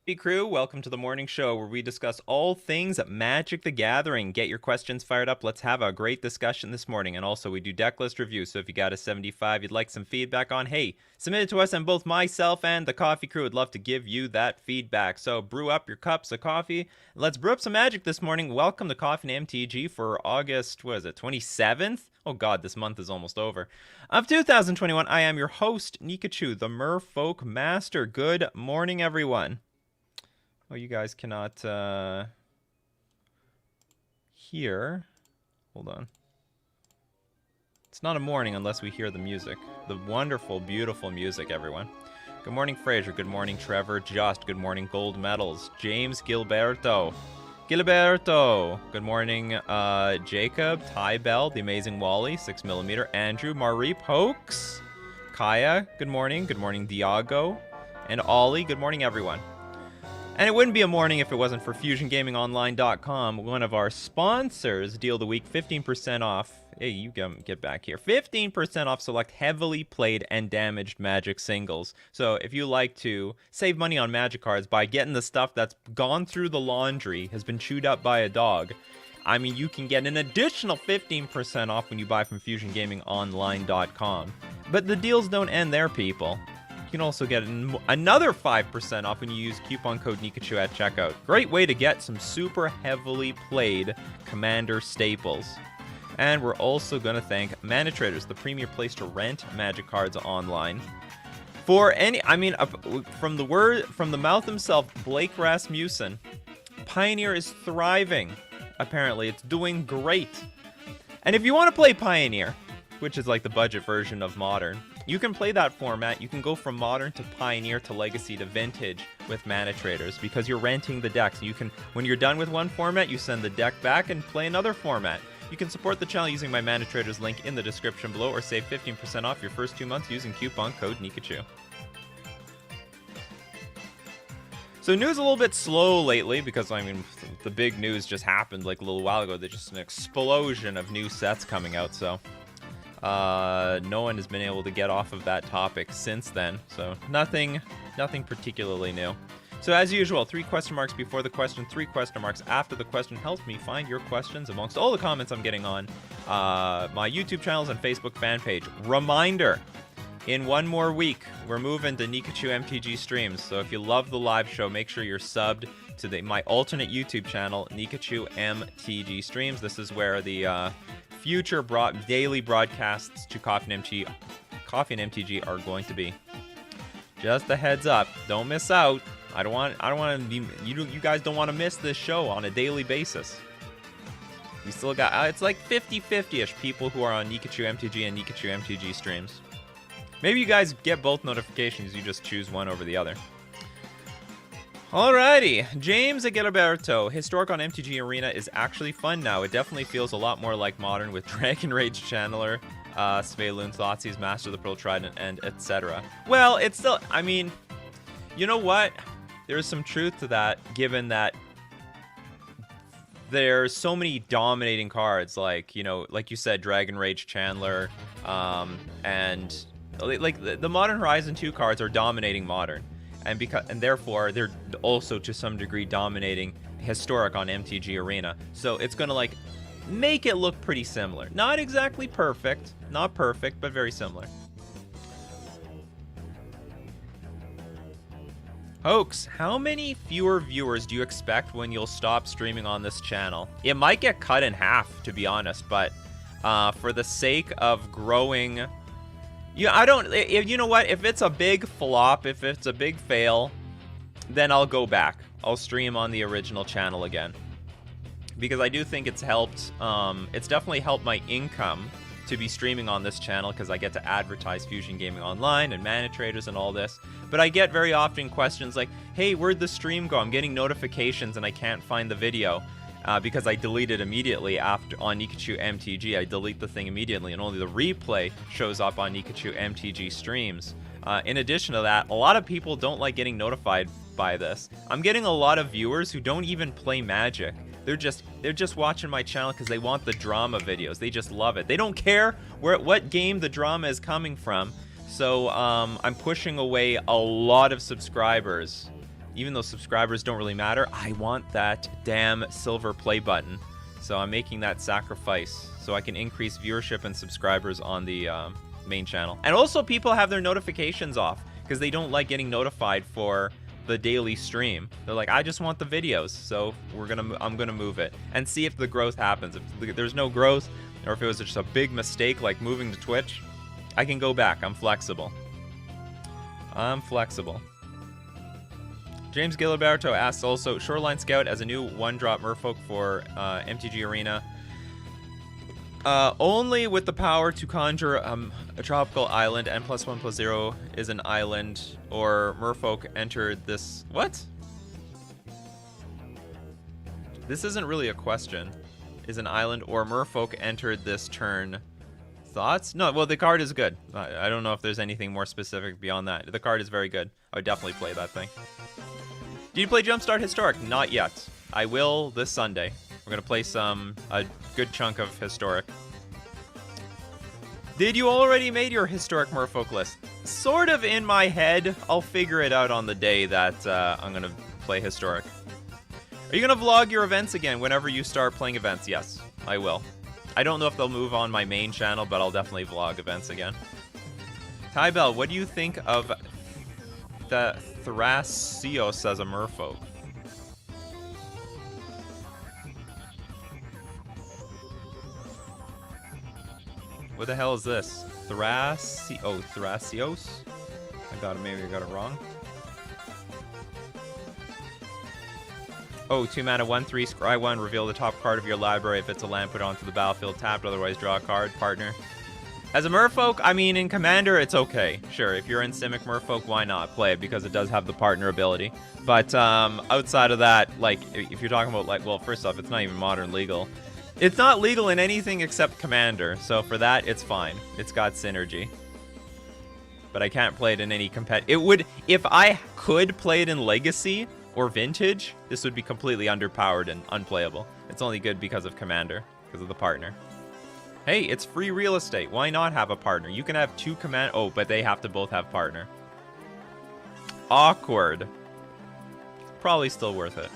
Hey crew, welcome to the morning show where we discuss all things Magic the Gathering. Get your questions fired up. Let's have a great discussion this morning. And also, we do Decklist reviews. So if you got a 75 you'd like some feedback on, hey, submit it to us, and both myself and the coffee crew would love to give you that feedback. So brew up your cups of coffee. Let's brew up some Magic this morning. Welcome to Coffee and MTG for August, what is it, 27th? Oh god, this month is almost over. Of 2021, I am your host, Nikachu, the Merfolk Master. Good morning, everyone. Oh, you guys cannot hear. Hold on. It's not a morning unless we hear the music. The wonderful, beautiful music, everyone. Good morning, Fraser. Good morning, Trevor. Just. Good morning, Gold Medals. James Gilberto. Gilberto. Good morning, Jacob. Ty Bell. The Amazing Wally. 6mm. Andrew. Marie Pokes. Kaya. Good morning. Good morning, Diago. And Ollie. Good morning, everyone. And it wouldn't be a morning if it wasn't for FusionGamingOnline.com, one of our sponsors. Deal of the week, 15% off. Hey, you get back here. 15% off select heavily played and damaged Magic singles. So if you like to save money on Magic cards by getting the stuff that's gone through the laundry, has been chewed up by a dog, I mean, you can get an additional 15% off when you buy from FusionGamingOnline.com. But the deals don't end there, people. You can also get another 5% off when you use coupon code Nikachu at checkout. Great way to get some super heavily played Commander staples. And we're also going to thank Mana Traders, the premier place to rent Magic cards online. For any, I mean, from the mouth himself, Blake Rasmussen, Pioneer is thriving. Apparently, it's doing great. And if you want to play Pioneer, which is like the budget version of Modern, you can play that format. You can go from Modern to Pioneer to Legacy to Vintage with Mana Traders because you're renting the decks. You can, when you're done with one format, you send the deck back and play another format. You can support the channel using my Mana Traders link in the description below or save 15% off your first 2 months using coupon code Nikachu. So news a little bit slow lately because, I mean, the big news just happened like a little while ago. There's just an explosion of new sets coming out, so no one has been able to get off of that topic since then, so nothing particularly new. So as usual, 3 question marks before the question, 3 question marks after the question helps me find your questions amongst all the comments I'm getting on my YouTube channels and Facebook fan page. Reminder, in 1 more week, we're moving to Nikachu MTG streams, so if you love the live show, make sure you're subbed to my alternate YouTube channel, Nikachu MTG streams. This is where the future daily broadcasts to Coffee and MTG are going to be. Just a heads up, don't miss out. I don't want to be, you guys don't want to miss this show on a daily basis. We still got it's like 50-50ish people who are on Nikachu MTG and Nikachu MTG streams. Maybe you guys get both notifications, you just choose one over the other. Alrighty, James Gilberto. Historic on MTG Arena is actually fun now. It definitely feels a lot more like Modern with Dragon Rage Channeler, Svelun, Thoughtseize, Master of the Pearl Trident, and etc. Well, it's still, I mean, you know what? There's some truth to that, given that there's so many dominating cards, like, you know, like you said, Dragon Rage Channeler, and like the Modern Horizon 2 cards are dominating Modern. And therefore they're also to some degree dominating Historic on MTG Arena. So it's gonna like make it look pretty similar. Not exactly perfect, not perfect, but very similar. Hoax, how many fewer viewers do you expect when you'll stop streaming on this channel? It might get cut in half, to be honest, but for the sake of growing. Yeah, I don't, you know what, if it's a big flop, if it's a big fail, then I'll go back. I'll stream on the original channel again. Because I do think it's helped, it's definitely helped my income to be streaming on this channel because I get to advertise Fusion Gaming Online and Mana Traders and all this. But I get very often questions like, hey, where'd the stream go? I'm getting notifications and I can't find the video. Because I delete it immediately after on Nikachu MTG. I delete the thing immediately, and only the replay shows up on Nikachu MTG streams. In addition to that, a lot of people don't like getting notified by this. I'm getting a lot of viewers who don't even play Magic. They're just watching my channel because they want the drama videos. They just love it. They don't care what game the drama is coming from. So I'm pushing away a lot of subscribers Even though subscribers don't really matter, I want that damn silver play button. So I'm making that sacrifice so I can increase viewership and subscribers on the main channel. And also people have their notifications off because they don't like getting notified for the daily stream. They're like, I just want the videos, so I'm gonna move it and see if the growth happens. If there's no growth, or if it was just a big mistake like moving to Twitch, I can go back. I'm flexible. I'm flexible. James Giliberto asks also, Shoreline Scout as a new one-drop merfolk for MTG Arena. Only with the power to conjure a tropical island, and +1/+0 is an island, or merfolk entered this... What? This isn't really a question. Is an island or merfolk entered this turn? Thoughts? No, well, the card is good. I don't know if there's anything more specific beyond that. The card is very good. I would definitely play that thing. Did you play Jumpstart Historic? Not yet. I will this Sunday. We're going to play a good chunk of Historic. Did you already made your Historic Merfolk list? Sort of in my head. I'll figure it out on the day that I'm going to play Historic. Are you going to vlog your events again whenever you start playing events? Yes, I will. I don't know if they'll move on my main channel, but I'll definitely vlog events again. Ty Bell, what do you think of the Thrasios as a merfolk? What the hell is this? Thrasios? Maybe I got it wrong. Oh, 2 mana, 1/3, scry 1, reveal the top card of your library. If it's a land, put it onto the battlefield, tapped, otherwise draw a card, partner. As a merfolk, I mean, in Commander, it's okay. Sure, if you're in Simic Merfolk, why not play it? Because it does have the partner ability. But outside of that, like, if you're talking about, like, well, first off, it's not even modern legal. It's not legal in anything except Commander, so for that, it's fine. It's got synergy. But I can't play it in any it would, if I could play it in Legacy or Vintage, this would be completely underpowered and unplayable. It's only good because of Commander, because of the partner. Hey, it's free real estate. Why not have a partner? You can have 2 oh, but they have to both have partner. Awkward. Probably still worth it.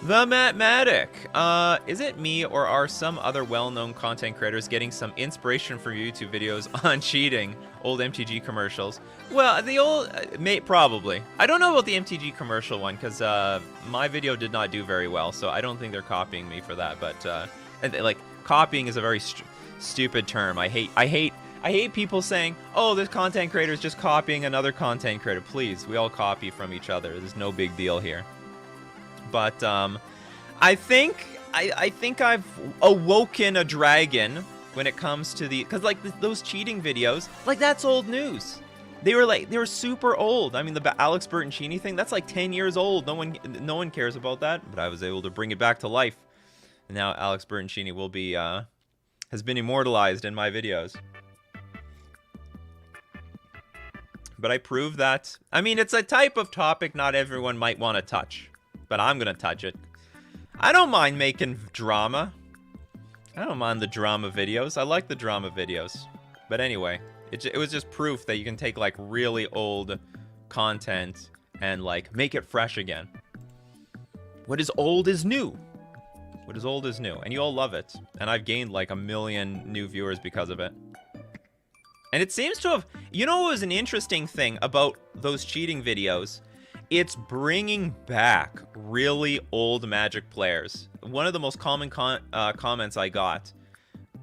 The Matmatic. Is it me or are some other well-known content creators getting some inspiration from YouTube videos on cheating? Old MTG commercials. Well, the old... probably. I don't know about the MTG commercial one, because my video did not do very well, so I don't think they're copying me for that, but... like, copying is a very stupid term. I hate people saying, oh, this content creator is just copying another content creator. Please, we all copy from each other. There's no big deal here. But I think I've awoken a dragon when it comes to the, because like those cheating videos, like that's old news. They were super old. I mean, the Alex Bertoncini thing, that's like 10 years old. No one cares about that. But I was able to bring it back to life. And now Alex Bertoncini will be has been immortalized in my videos. But I proved that. I mean, it's a type of topic not everyone might want to touch. But I'm going to touch it. I don't mind making drama. I don't mind the drama videos. I like the drama videos. But anyway, it was just proof that you can take, like, really old content and, like, make it fresh again. What is old is new. What is old is new. And you all love it. And I've gained, like, 1 million new viewers because of it. And it seems to have... You know what was an interesting thing about those cheating videos? It's bringing back really old Magic players. One of the most common comments I got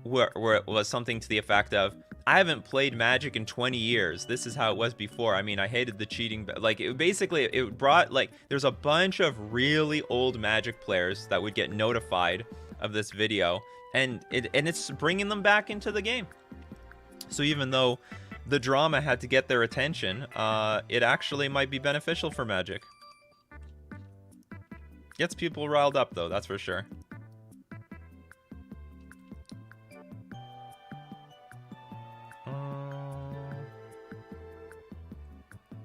was something to the effect of, I haven't played Magic in 20 years. This is how it was before. I mean, I hated the cheating. Like, it brought, like, there's a bunch of really old Magic players that would get notified of this video. And it's bringing them back into the game. So even though the drama had to get their attention, it actually might be beneficial for Magic. Gets people riled up, though, that's for sure.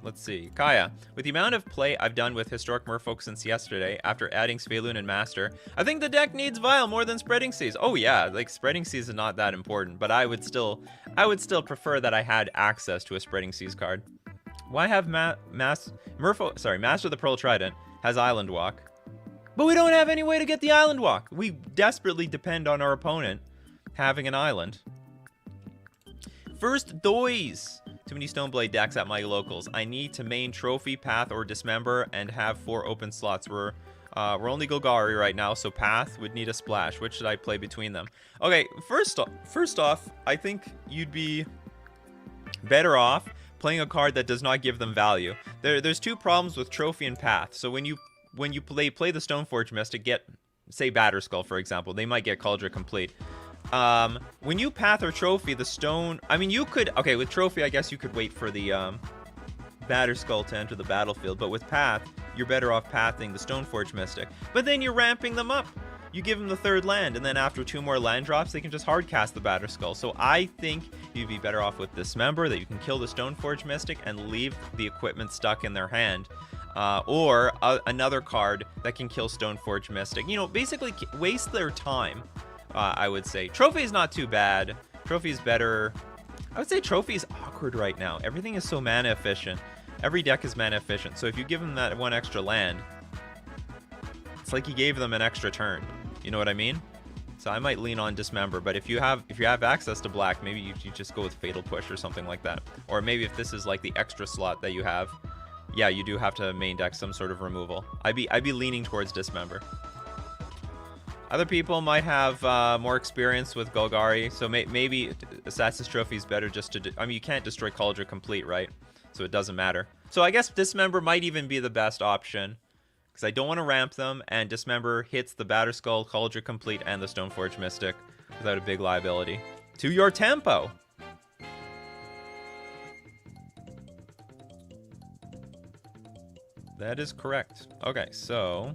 Let's see. Kaya, with the amount of play I've done with Historic Merfolk since yesterday, after adding Svelun and Master, I think the deck needs Vial more than Spreading Seas. Oh yeah, like Spreading Seas is not that important, but I would still prefer that I had access to a Spreading Seas card. Why have Master of the Pearl Trident has Island Walk, but we don't have any way to get the Island Walk. We desperately depend on our opponent having an island. First doys. Too many Stoneblade decks at my locals. I need to main Trophy, Path, or Dismember, and have 4 open slots. We're only Golgari right now, so Path would need a splash. Which should I play between them? Okay, first off, I think you'd be better off playing a card that does not give them value. There's 2 problems with Trophy and Path. So when you play the Stoneforge Mystic, get, say, Batterskull, for example, they might get Cauldron Complete. When you Path or Trophy, the stone... I mean, you could... Okay, with Trophy, I guess you could wait for the Batterskull to enter the battlefield. But with Path, you're better off pathing the Stoneforge Mystic. But then you're ramping them up. You give them the 3rd land, and then after 2 more land drops, they can just hardcast the Batterskull. So I think you'd be better off with Dismember, that you can kill the Stoneforge Mystic and leave the equipment stuck in their hand. Or another card that can kill Stoneforge Mystic. You know, basically waste their time. I would say Trophy is not too bad. Trophy is better. I would say Trophy is awkward right now. Everything is so mana efficient. Every deck is mana efficient. So if you give them that 1 extra land, it's like you gave them an extra turn. You know what I mean? So I might lean on Dismember. But if you have access to black, maybe you just go with Fatal Push or something like that. Or maybe if this is like the extra slot that you have, yeah, you do have to main deck some sort of removal. I'd be leaning towards Dismember. Other people might have more experience with Golgari, so maybe Assassin's Trophy is better just to... I mean, you can't destroy Cauldron Complete, right? So it doesn't matter. So I guess Dismember might even be the best option, because I don't want to ramp them, and Dismember hits the Batterskull, Cauldron Complete, and the Stoneforge Mystic without a big liability. To your tempo! That is correct. Okay, so...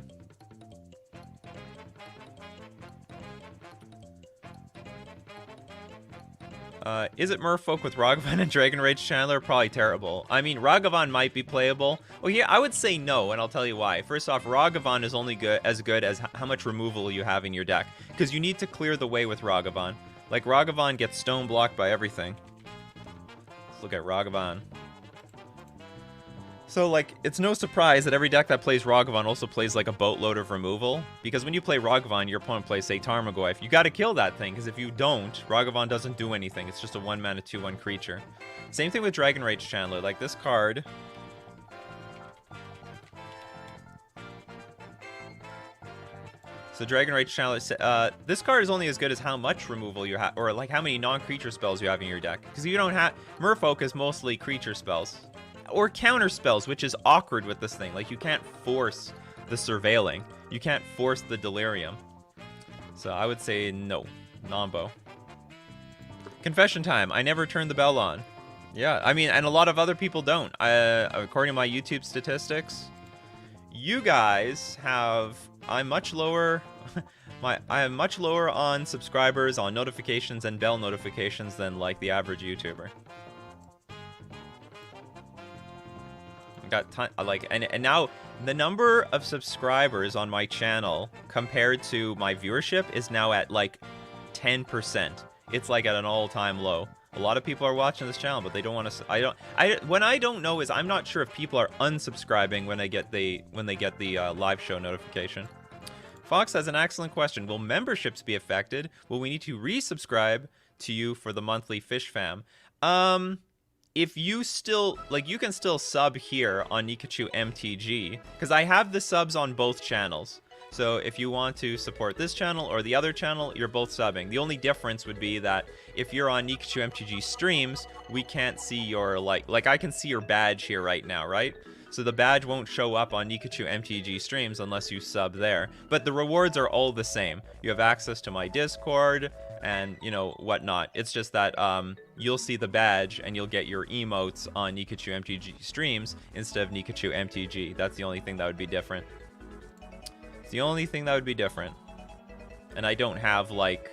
is it Merfolk with Ragavan and Dragon Rage Chandler? Probably terrible. I mean, Ragavan might be playable. Well, yeah, I would say no, and I'll tell you why. First off, Ragavan is only good as how much removal you have in your deck, because you need to clear the way with Ragavan. Like, Ragavan gets stone blocked by everything. Let's look at Ragavan. So, like, it's no surprise that every deck that plays Ragavan also plays, like, a boatload of removal. Because when you play Ragavan, your opponent plays, say, Tarmogoyf. You gotta kill that thing, because if you don't, Ragavan doesn't do anything. It's just a 1-mana 2/1 creature. Same thing with Dragon Rage Chandler. Like, this card... So, Dragon Rage Chandler... this card is only as good as how much removal you have, or, like, how many non-creature spells you have in your deck. Because you don't have... Merfolk is mostly creature spells. Or counter spells, which is awkward with this thing. Like, you can't force the Surveilling. You can't force the Delirium. So I would say no. Nombo. Confession time. I never turned the bell on. Yeah, I mean, and a lot of other people don't. According to my YouTube statistics, you guys have... I'm much lower... I am much lower on subscribers, on notifications, and bell notifications than, like, the average YouTuber. Got and now the number of subscribers on my channel compared to my viewership is now at like 10%. It's like at an all-time low. A lot of people are watching this channel, but they don't want to. When I don't know is I'm not sure if people are unsubscribing when they get the live show notification. Fox has an excellent question. Will memberships be affected? Will we need to resubscribe to you for the monthly Fish Fam? If you still, like, you can still sub here on Nikachu MTG, because I have the subs on both channels. So if you want to support this channel or the other channel, you're both subbing. The only difference would be that if you're on Nikachu MTG streams, we can't see your, like I can see your badge here right now, right? So the badge won't show up on Nikachu MTG streams unless you sub there. But the rewards are all the same. You have access to my Discord and, you know, whatnot. It's just that you'll see the badge and you'll get your emotes on Nikachu MTG streams instead of Nikachu MTG. That's the only thing that would be different. It's the only thing that would be different. And I don't have, like...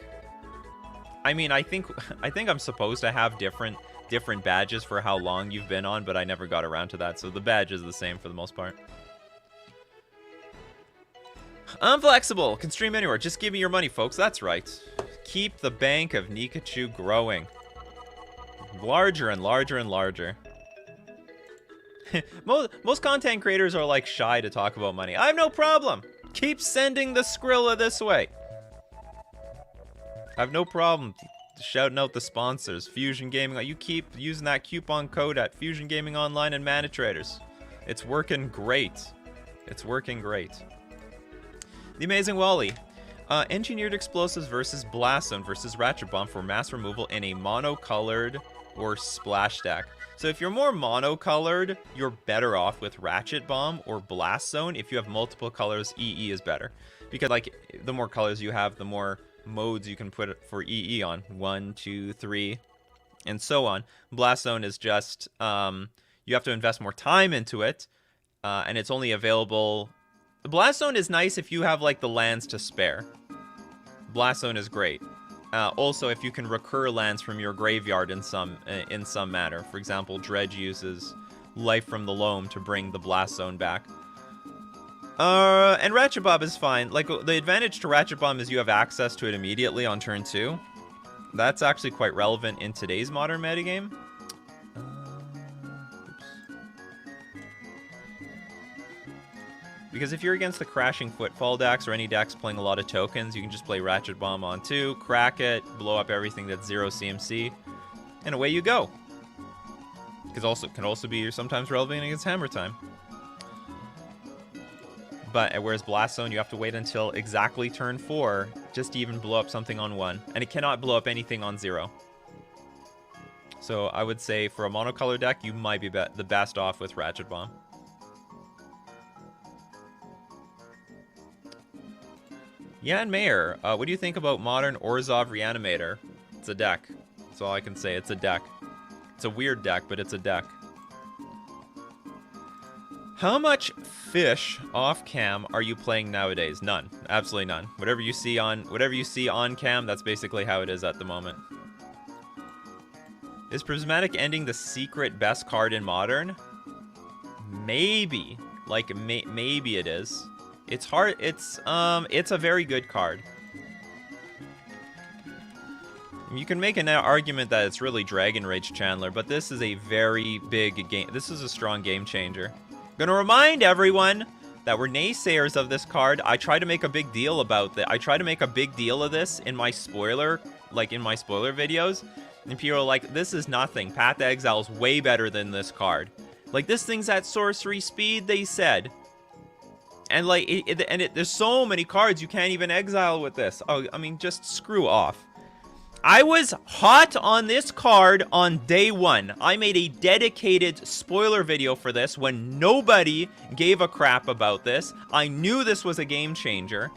I mean, I think I'm supposed to have different badges for how long you've been on, but I never got around to that, so the badge is the same for the most part. I'm flexible. Can stream anywhere. Just give me your money, folks. That's right. Keep the bank of Nikachu growing. Larger and larger and larger. Most content creators are like shy to talk about money. I have no problem. Keep sending the Skrilla this way. I have no problem shouting out the sponsors. Fusion Gaming. You keep using that coupon code at Fusion Gaming Online and Mana Traders. It's working great. It's working great. The Amazing Wally. Engineered explosives versus Blast Zone versus Ratchet Bomb for mass removal in a monocolored or splash deck. So if you're more monocolored, you're better off with Ratchet Bomb or Blast Zone. If you have multiple colors, EE is better. Because like the more colors you have, the more modes you can put for EE on. 1, 2, 3, and so on. Blast Zone is just, you have to invest more time into it. And it's only available... Blast Zone is nice if you have like the lands to spare. Blast Zone is great. Also, if you can recur lands from your graveyard in some manner. For example, Dredge uses Life from the Loam to bring the Blast Zone back. And Ratchet Bomb is fine. Like, the advantage to Ratchet Bomb is you have access to it immediately on turn 2. That's actually quite relevant in today's modern metagame. Because if you're against the Crashing Footfall decks or any decks playing a lot of tokens, you can just play Ratchet Bomb on 2, crack it, blow up everything that's 0 CMC, and away you go. Because can also be sometimes relevant against Hammer Time. But whereas Blast Zone, you have to wait until exactly turn 4 just to even blow up something on 1. And it cannot blow up anything on 0. So I would say for a monocolor deck, you might be the best off with Ratchet Bomb. Jan Mayer, what do you think about modern Orzhov Reanimator? It's a deck. That's all I can say. It's a deck. It's a weird deck, but it's a deck. How much fish off cam are you playing nowadays? None. Absolutely none. Whatever you see on cam, that's basically how it is at the moment. Is Prismatic Ending the secret best card in Modern? Maybe. Like, maybe it is. It's hard. It's a very good card. You can make an argument that it's really Dragon Rage Chandler, but this is a very big game. This is a strong game changer. Gonna remind everyone that we're naysayers of this card. I try to make a big deal about that. I try to make a big deal of this in my spoiler, videos, and people are like, "This is nothing. Path to Exile is way better than this card. Like, this thing's at sorcery speed," they said. And like, there's so many cards you can't even exile with this. Oh, I mean, just screw off. I was hot on this card on day 1. I made a dedicated spoiler video for this when nobody gave a crap about this. I knew this was a game changer.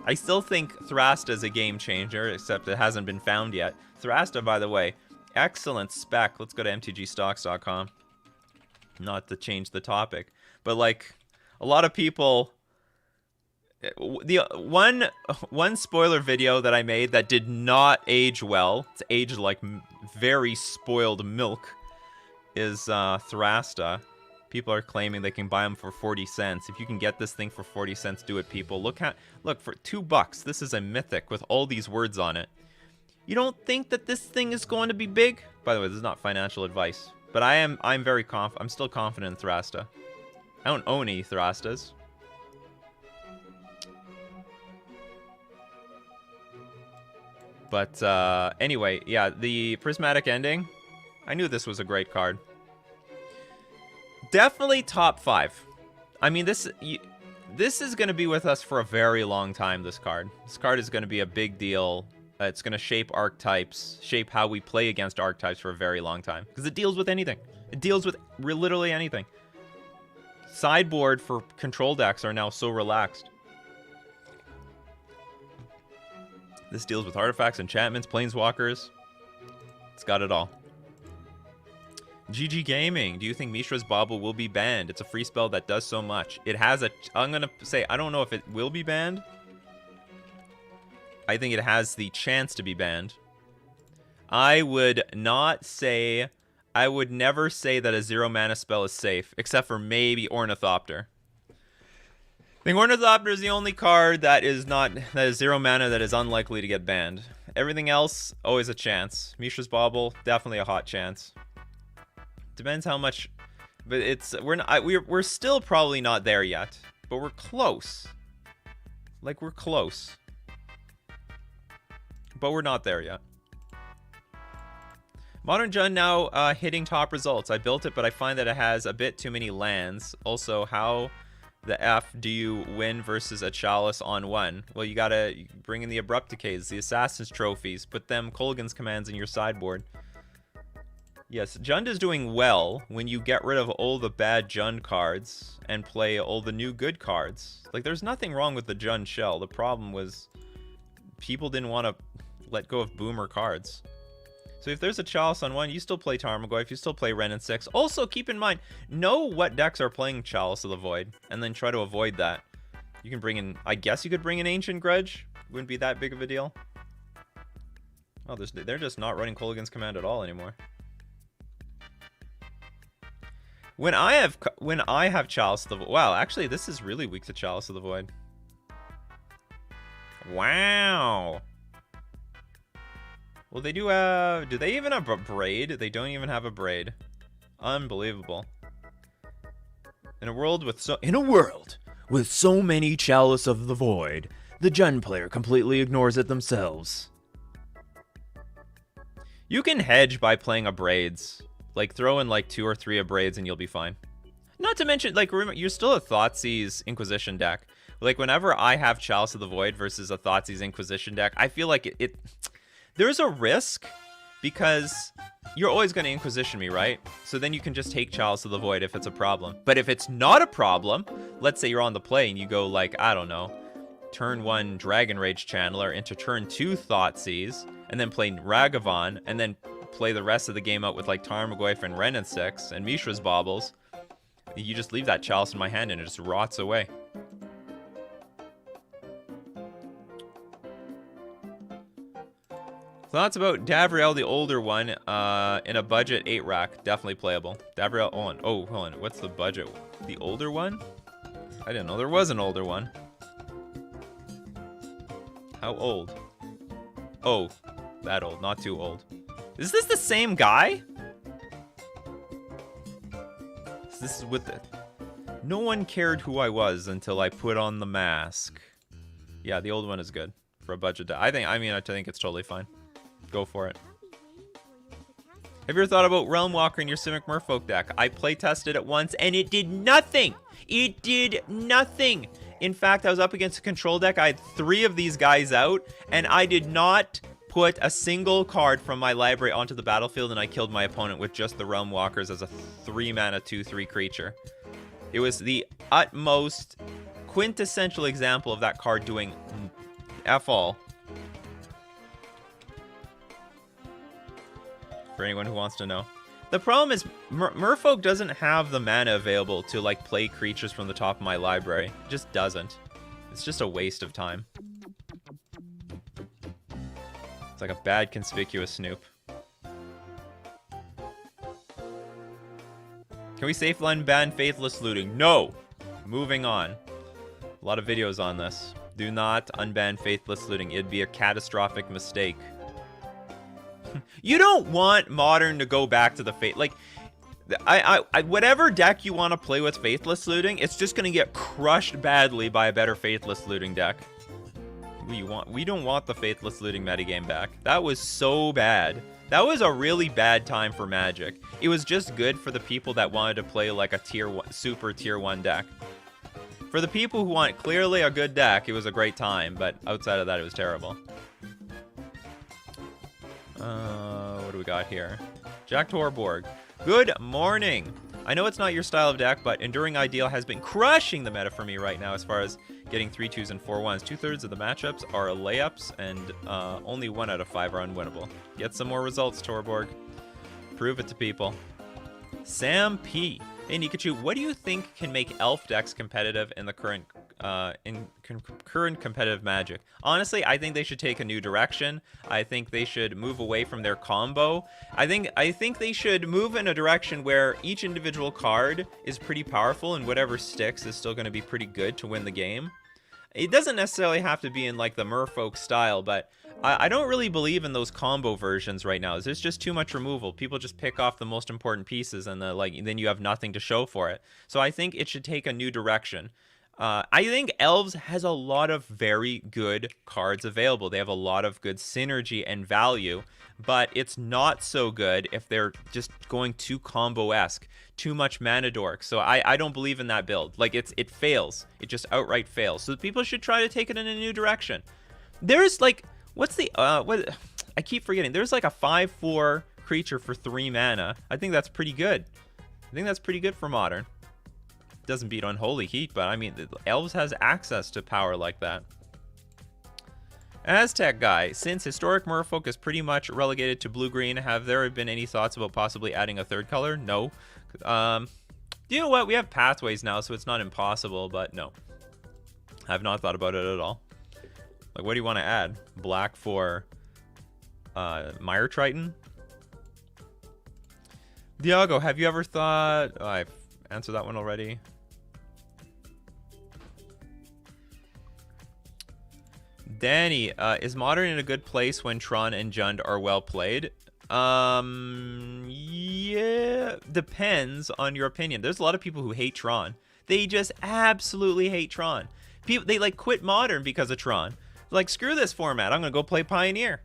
I still think Thrasta is a game changer, except it hasn't been found yet. Thrasta, by the way, excellent spec. Let's go to mtgstocks.com. Not to change the topic, but like, a lot of people, the one spoiler video that I made that did not age well, it's aged like very spoiled milk, is Thrasta. People are claiming they can buy them for 40 cents. If you can get this thing for 40 cents, do it, people. Look for $2. This is a mythic with all these words on it. You don't think that this thing is going to be big? By the way, this is not financial advice, but I'm still confident in Thrasta. I don't own any Thrastas. But anyway, yeah, the Prismatic Ending. I knew this was a great card. Definitely top 5. I mean, this is going to be with us for a very long time, this card. This card is going to be a big deal. It's going to shape archetypes, shape how we play against archetypes for a very long time. Because it deals with anything. It deals with literally anything. Sideboard for control decks are now so relaxed. This deals with artifacts, enchantments, planeswalkers. It's got it all. GG Gaming. Do you think Mishra's Bauble will be banned? It's a free spell that does so much. It has a... I'm going to say, I don't know if it will be banned. I think it has the chance to be banned. I would not say... I would never say that a 0 mana spell is safe, except for maybe Ornithopter. I think Ornithopter is the only card that is 0 mana that is unlikely to get banned. Everything else, always a chance. Mishra's Bauble, definitely a hot chance. Depends how much But it's we're still probably not there yet, but we're close. Like, we're close. But we're not there yet. Modern Jund now hitting top results. I built it, but I find that it has a bit too many lands. Also, how the F do you win versus a Chalice on one? Well, you gotta bring in the Abrupt Decays, the Assassin's Trophies, put them Kolaghan's Commands in your sideboard. Yes, Jund is doing well when you get rid of all the bad Jund cards and play all the new good cards. Like, there's nothing wrong with the Jund shell. The problem was people didn't want to let go of boomer cards. So if there's a Chalice on one, you still play Tarmogoyf, you still play Wrenn and 6. Also, keep in mind, know what decks are playing Chalice of the Void, and then try to avoid that. You can bring in, I guess you could bring in Ancient Grudge. Wouldn't be that big of a deal. Oh, they're just not running Kolaghan's Command at all anymore. When I have Chalice of the Void, wow, actually this is really weak to Chalice of the Void. Wow. Well, they do they even have a Braid? They don't even have a Braid. Unbelievable. In a world with so many Chalice of the Void, the Jund player completely ignores it themselves. You can hedge by playing a Braids. Like, throw in like 2 or 3 of Braids and you'll be fine. Not to mention, like, remember, you're still a Thoughtseize Inquisition deck. Like, whenever I have Chalice of the Void versus a Thoughtseize Inquisition deck, I feel like there's a risk because you're always going to Inquisition me, right? So then you can just take Chalice of the Void if it's a problem. But if it's not a problem, let's say you're on the play and you go like, I don't know, turn 1 Dragon Rage Channeler into turn 2 Thoughtseize, and then play Ragavan, and then play the rest of the game out with like Tarmogoyf and Wrenn and 6 and Mishra's Baubles. You just leave that Chalice in my hand and it just rots away. Thoughts about Davriel, the older one, in a budget 8-rack. Definitely playable. Davriel, hold on. What's the budget? The older one? I didn't know there was an older one. How old? Oh, that old. Not too old. Is this the same guy? This is with the... No one cared who I was until I put on the mask. Yeah, the old one is good for a budget. I think it's totally fine. Go for it. Have you ever thought about Realm Walker in your Simic Merfolk deck? I playtested it once and it did nothing. It did nothing. In fact, I was up against a control deck. I had 3 of these guys out and I did not put a single card from my library onto the battlefield, and I killed my opponent with just the Realm Walkers as a 3-mana 2/3 creature. It was the utmost quintessential example of that card doing F all. For anyone who wants to know. The problem is Merfolk doesn't have the mana available to like play creatures from the top of my library. It just doesn't. It's just a waste of time. It's like a bad conspicuous snoop. Can we safe line ban faithless looting? No! Moving on. A lot of videos on this. Do not unban faithless looting. It'd be a catastrophic mistake. You don't want Modern to go back to the fate. Like, whatever deck you want to play with faithless looting, it's just going to get crushed badly by a better faithless looting deck. We don't want the faithless looting metagame back. That was so bad. That was a really bad time for Magic. It was just good for the people that wanted to play like a super tier 1 deck. For the people who want clearly a good deck, it was a great time, but outside of that, it was terrible. What do we got here? Jack Torborg. Good morning. I know it's not your style of deck, but Enduring Ideal has been crushing the meta for me right now as far as getting 3/2s and 4/1s. 2/3 of the matchups are layups, and only 1 out of 5 are unwinnable. Get some more results, Torborg. Prove it to people. Sam P. Hey, Nikachu, what do you think can make elf decks competitive in the current competitive Magic? Honestly, I think they should take a new direction. I think they should move away from their combo. I think they should move in a direction where each individual card is pretty powerful, and whatever sticks is still going to be pretty good to win the game. It doesn't necessarily have to be in like the Merfolk style, but I don't really believe in those combo versions right now. There's just too much removal. People just pick off the most important pieces, and then you have nothing to show for it. So I think it should take a new direction. I think Elves has a lot of very good cards available. They have a lot of good synergy and value, but it's not so good if they're just going too combo-esque, too much mana dork. So I don't believe in that build. Like, it fails. It just outright fails. So people should try to take it in a new direction. There's like, what's the what? I keep forgetting. There's like a 5/4 creature for 3 mana. I think that's pretty good. I think that's pretty good for Modern. Doesn't beat Unholy Heat, but I mean, Elves has access to power like that. Aztec guy, since Historic Merfolk is pretty much relegated to blue-green, have there been any thoughts about possibly adding a third color? No. You know what? We have pathways now, so it's not impossible, but no. I've not thought about it at all. Like, what do you want to add? Black for Mire Triton? Diago, have you ever thought... Oh, I've answered that one already. Danny, is Modern in a good place when Tron and Jund are well played? Yeah, depends on your opinion. There's a lot of people who hate Tron. They just absolutely hate Tron. People, they like quit Modern because of Tron. Like, screw this format. I'm gonna go play Pioneer.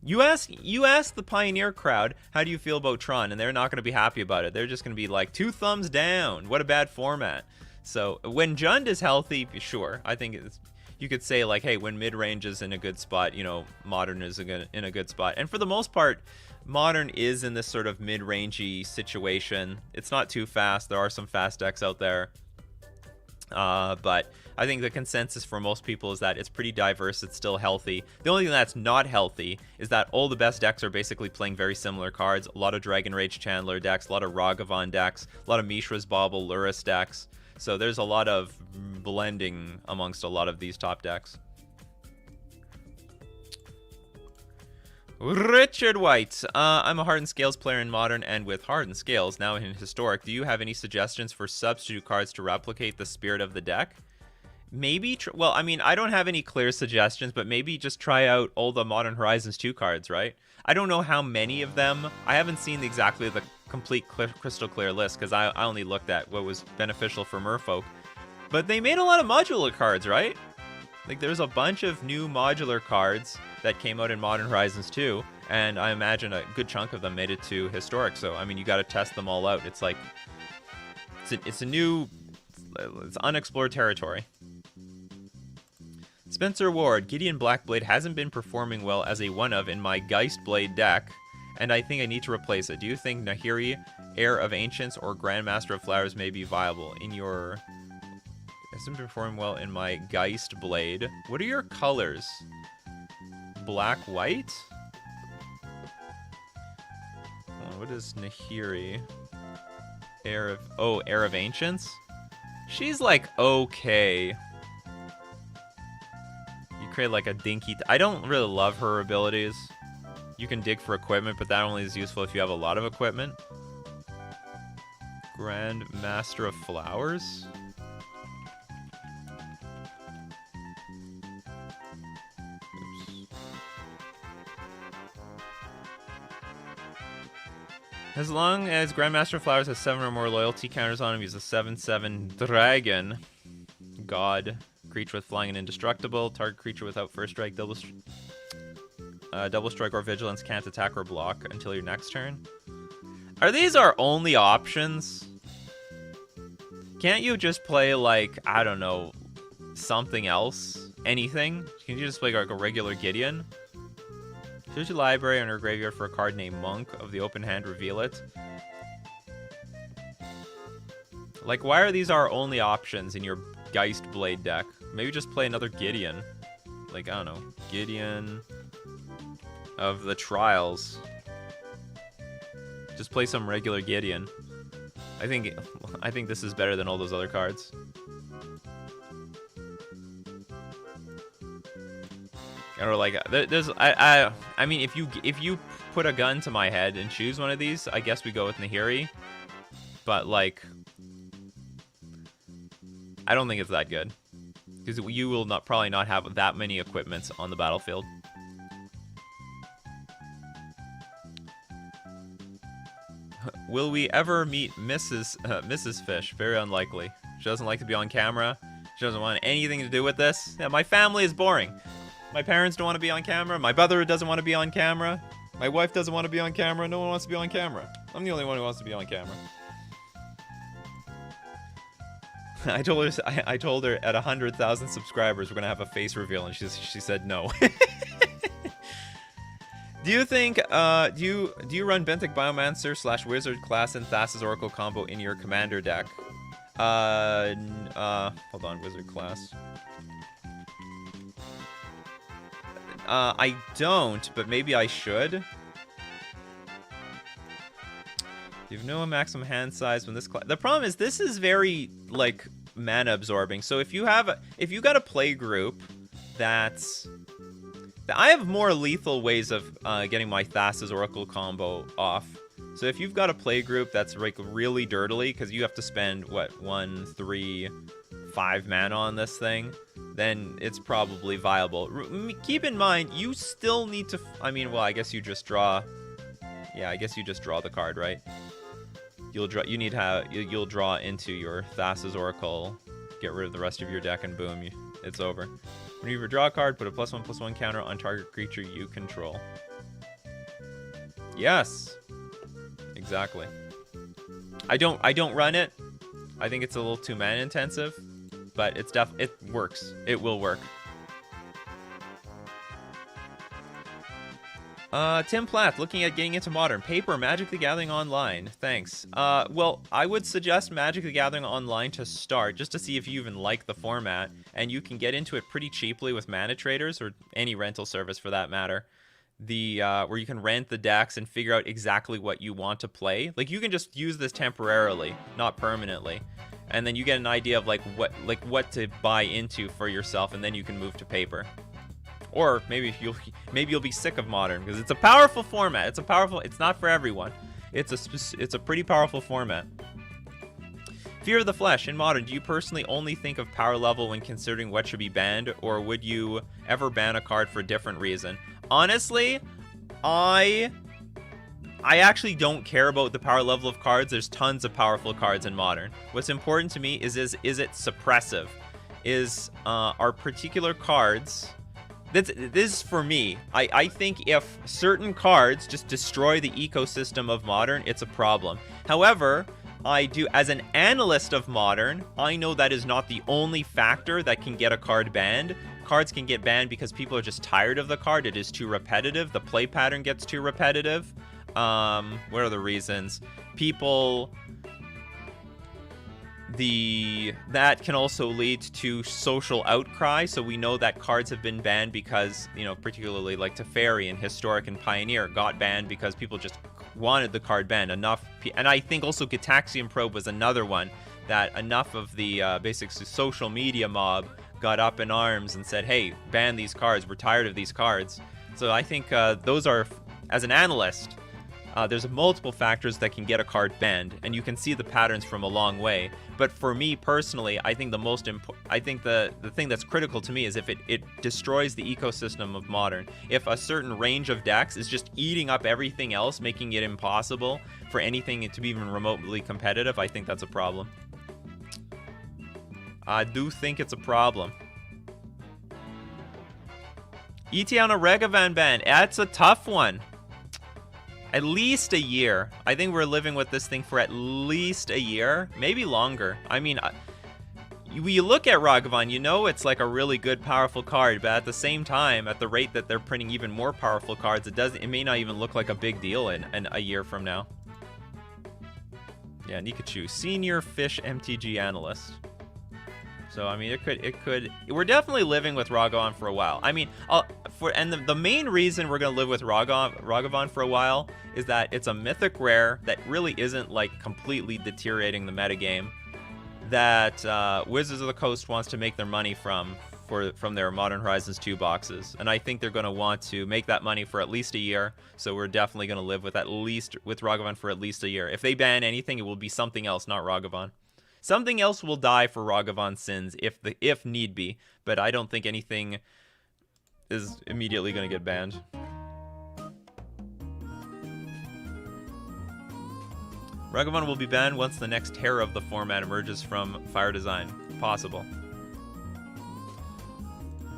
You ask the Pioneer crowd, how do you feel about Tron? And they're not gonna be happy about it. They're just gonna be like, 2 thumbs down. What a bad format. So when Jund is healthy, sure. I think it's, you could say like, hey, when mid-range is in a good spot, you know, Modern is in a good spot. And for the most part, Modern is in this sort of mid-rangey situation. It's not too fast. There are some fast decks out there. But I think the consensus for most people is that it's pretty diverse. It's still healthy. The only thing that's not healthy is that all the best decks are basically playing very similar cards. A lot of Dragon Rage Chandler decks, a lot of Ragavan decks, a lot of Mishra's Bauble, Lurrus decks. So there's a lot of blending amongst a lot of these top decks. Richard White, I'm a Hardened Scales player in Modern and with Hardened Scales, now in Historic. Do you have any suggestions for substitute cards to replicate the spirit of the deck? Maybe, well, I mean, I don't have any clear suggestions, but maybe just try out all the Modern Horizons 2 cards, right? I don't know how many of them. I haven't seen exactly the complete crystal clear list because I only looked at what was beneficial for Merfolk. But they made a lot of modular cards, right? Like, there's a bunch of new modular cards that came out in Modern Horizons 2, and I imagine a good chunk of them made it to Historic. So, I mean, you got to test them all out. It's like, it's unexplored territory. Spencer Ward, Gideon Blackblade hasn't been performing well as a one-of in my Geistblade deck, and I think I need to replace it. Do you think Nahiri, Heir of Ancients, or Grandmaster of Flowers may be viable in your... Hasn't been performing well in my Geistblade. What are your colors? Black, white? What is Nahiri? Heir of Ancients? She's like okay. You create like a dinky... I don't really love her abilities. You can dig for equipment, but that only is useful if you have a lot of equipment. Grand Master of Flowers? As long as Grandmaster of Flowers has 7 or more loyalty counters on him, he's a 7/7 dragon. God. Creature with flying and indestructible. Target creature without first strike, double strike or vigilance can't attack or block until your next turn. Are these our only options? Can't you just play like, I don't know, something else? Anything? Can you just play like a regular Gideon? Choose your library on your graveyard for a card named Monk. Of the open hand, reveal it. Like, why are these our only options in your Geistblade deck? Maybe just play another Gideon. Like, I don't know. Gideon of the Trials. Just play some regular Gideon. I think this is better than all those other cards. Or like, there's I mean, if you put a gun to my head and choose one of these, I guess we go with Nahiri. But like, I don't think it's that good because you will probably not have that many equipments on the battlefield. will we ever meet Mrs. Fish? Very unlikely. She doesn't like to be on camera. She doesn't want anything to do with this. Yeah, my family is boring. My parents don't want to be on camera. My brother doesn't want to be on camera. My wife doesn't want to be on camera. No one wants to be on camera. I'm the only one who wants to be on camera. I told her at 100,000 subscribers we're gonna have a face reveal, and she said no. Do you think do you run Benthic Biomancer / Wizard class and Thassa's Oracle combo in your commander deck? Hold on, Wizard class. I don't, but maybe I should. You have no maximum hand size when this class. The problem is this is very like mana absorbing. So if you got a play group that's I have more lethal ways of getting my Thassa's Oracle combo off. So if you've got a play group that's like really dirtily, because you have to spend what 1, 3, 5 mana on this thing, then it's probably viable. Keep in mind, you still need to. I mean, well, I guess you just draw. Yeah, I guess you just draw the card, right? You'll draw. You'll draw into your Thassa's Oracle, get rid of the rest of your deck, and boom, it's over. When you draw a card, put a +1/+1 counter on target creature you control. Yes, exactly. I don't run it. I think it's a little too mana intensive, but it works. It will work. Tim Plath, looking at getting into Modern. Paper, Magic the Gathering Online. Thanks. Well, I would suggest Magic the Gathering Online to start, just to see if you even like the format. And you can get into it pretty cheaply with Mana Traders, or any rental service for that matter. Where you can rent the decks and figure out exactly what you want to play. Like, you can just use this temporarily, not permanently. And then you get an idea of what to buy into for yourself, and then you can move to paper. Or maybe you'll be sick of Modern, because it's a powerful format. It's not for everyone. It's a pretty powerful format. Fear of the Flesh in Modern. Do you personally only think of power level when considering what should be banned, or would you ever ban a card for a different reason? Honestly, I actually don't care about the power level of cards. There's tons of powerful cards in Modern. What's important to me is it suppressive? Are particular cards. This is for me. I think if certain cards just destroy the ecosystem of Modern, it's a problem. However, as an analyst of Modern, I know that is not the only factor that can get a card banned. Cards can get banned because people are just tired of the card. It is too repetitive. The play pattern gets too repetitive. What are the reasons? That can also lead to social outcry. So we know that cards have been banned because, particularly like Teferi and Historic and Pioneer got banned because people just wanted the card banned enough. And I think also Gitaxian Probe was another one that enough of the basic social media mob got up in arms and said, hey, ban these cards. We're tired of these cards. So I think those are, as an analyst, there's multiple factors that can get a card banned, and you can see the patterns from a long way. But for me personally, I think the thing that's critical to me is if it destroys the ecosystem of Modern. If a certain range of decks is just eating up everything else, making it impossible for anything to be even remotely competitive, I think that's a problem. I do think it's a problem. Etiana Regavan ban. That's a tough one. At least a year. I think we're living with this thing for at least a year, maybe longer. I mean, you look at Ragavan, it's like a really good, powerful card, but at the same time, at the rate that they're printing even more powerful cards, it may not even look like a big deal in a year from now. Yeah, Nikachu, senior fish MTG analyst. So I mean, it could. We're definitely living with Ragavan for a while. I mean, the main reason we're gonna live with Ragavan for a while is that it's a mythic rare that really isn't like completely deteriorating the metagame. That Wizards of the Coast wants to make their money from their Modern Horizons 2 boxes, and I think they're gonna want to make that money for at least a year. So we're definitely gonna live with Ragavan for at least a year. If they ban anything, it will be something else, not Ragavan. Something else will die for Ragavan sins if need be, but I don't think anything is immediately going to get banned. Ragavan will be banned once the next terror of the format emerges from Fire Design. Possible.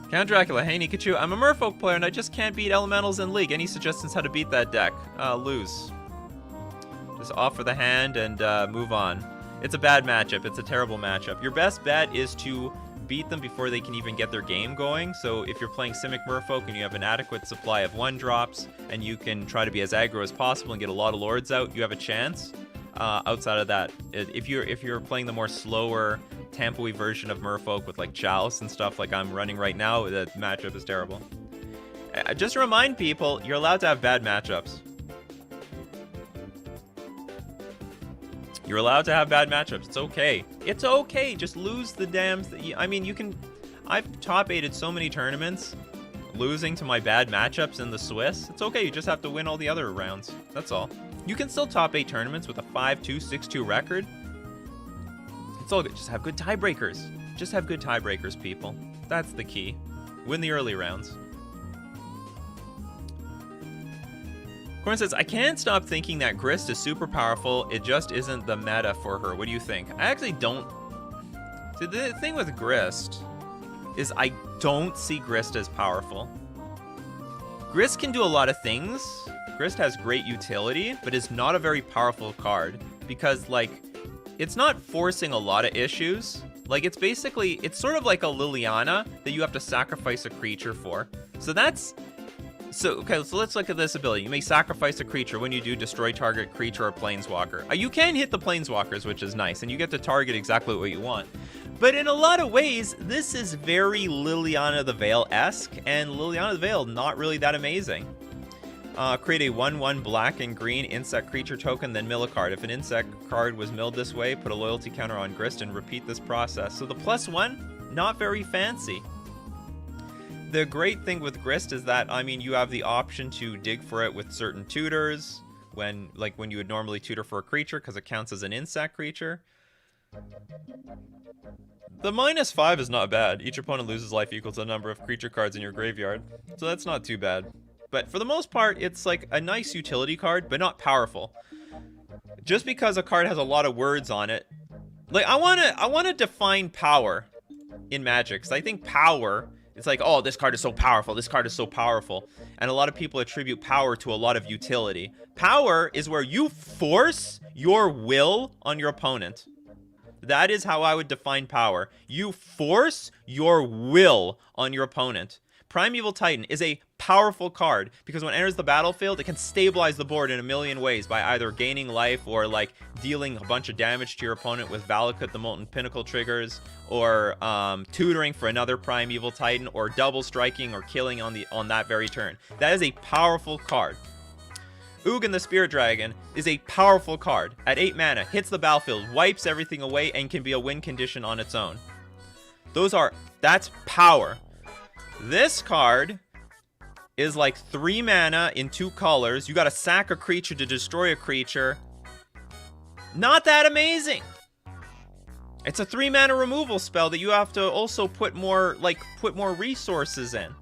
Count Dracula, hey Nikachu, I'm a Merfolk player and I just can't beat Elementals in League. Any suggestions how to beat that deck? Lose. Just offer the hand and move on. It's a bad matchup. It's a terrible matchup. Your best bet is to beat them before they can even get their game going. So if you're playing Simic Merfolk and you have an adequate supply of 1-drops and you can try to be as aggro as possible and get a lot of lords out, you have a chance. Outside of that, if you're playing the more slower Tampa-y version of Merfolk with like Chalice and stuff like I'm running right now, the matchup is terrible. Just to remind people, you're allowed to have bad matchups. You're allowed to have bad matchups. It's okay. It's okay. Just lose the damn... I mean, you can... I've top-8'd so many tournaments, losing to my bad matchups in the Swiss. It's okay. You just have to win all the other rounds. That's all. You can still top 8 tournaments with a 5-2, 6-2 record. It's all good. Just have good tiebreakers. Just have good tiebreakers, people. That's the key. Win the early rounds. Corn says, I can't stop thinking that Grist is super powerful. It just isn't the meta for her. What do you think? I actually don't... See, the thing with Grist is I don't see Grist as powerful. Grist can do a lot of things. Grist has great utility, but is not a very powerful card because, like, it's not forcing a lot of issues. Like, it's basically, it's sort of like a Liliana that you have to sacrifice a creature for. So that's... Okay, so let's look at this ability. You may sacrifice a creature. When you do, destroy target creature or planeswalker. You can hit the planeswalkers, which is nice, and you get to target exactly what you want. But in a lot of ways, this is very Liliana the Veil-esque, and Liliana the Veil not really that amazing. Create a 1/1 black and green insect creature token, then mill a card. If an insect card was milled this way, put a loyalty counter on Grist and repeat this process. So the +1, not very fancy. The great thing with Grist is that, I mean, you have the option to dig for it with certain tutors, when you would normally tutor for a creature, because it counts as an insect creature. The -5 is not bad. Each opponent loses life equal to the number of creature cards in your graveyard, so that's not too bad. But for the most part, it's like a nice utility card, but not powerful. Just because a card has a lot of words on it, like I wanna define power in Magic, because I think power... It's like, oh, this card is so powerful. This card is so powerful. And a lot of people attribute power to a lot of utility. Power is where you force your will on your opponent. That is how I would define power. You force your will on your opponent. Primeval Titan is a powerful card because when it enters the battlefield, it can stabilize the board in a million ways by either gaining life or like dealing a bunch of damage to your opponent with Valakut the Molten Pinnacle triggers, or tutoring for another Primeval Titan, or double striking or killing on that very turn. That is a powerful card. Ugin the Spirit Dragon is a powerful card. At 8 mana, hits the battlefield, wipes everything away, and can be a win condition on its own. That's power. This card is like 3 mana in 2 colors. You gotta sack a creature to destroy a creature. Not that amazing. It's a 3 mana removal spell that you have to also put more resources in.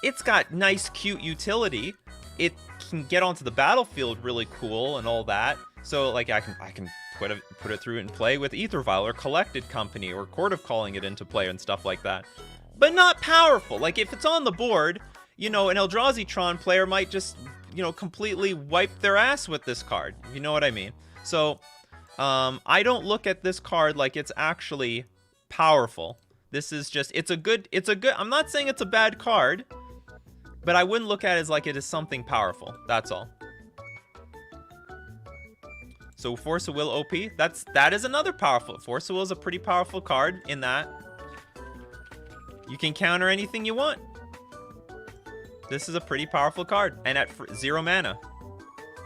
It's got nice, cute utility. It can get onto the battlefield really cool and all that. So like I can put it through and play with Aether Vial or Collected Company or Court of Calling it into play and stuff like that. But not powerful. Like, if it's on the board, you know, an Eldrazi Tron player might just, you know, completely wipe their ass with this card. You know what I mean? So, I don't look at this card like it's actually powerful. This is just, it's a good, I'm not saying it's a bad card, but I wouldn't look at it as like it is something powerful. That's all. So, Force of Will OP, that is another powerful, Force of Will is a pretty powerful card in that you can counter anything you want. This is a pretty powerful card. And at 0 mana,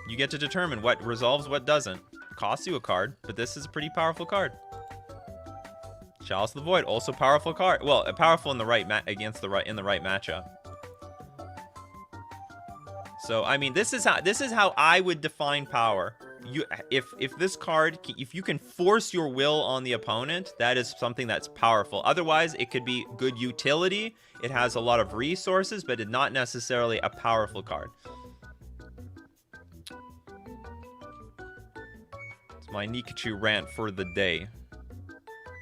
you get to determine what resolves, what doesn't. Costs you a card, but this is a pretty powerful card. Chalice of the Void, also powerful card. Well, powerful in the right in the right matchup. So I mean, this is how I would define power. If this card, if you can force your will on the opponent, that is something that's powerful. Otherwise, it could be good utility. It has a lot of resources, but it's not necessarily a powerful card. my Nikachu rant for the day.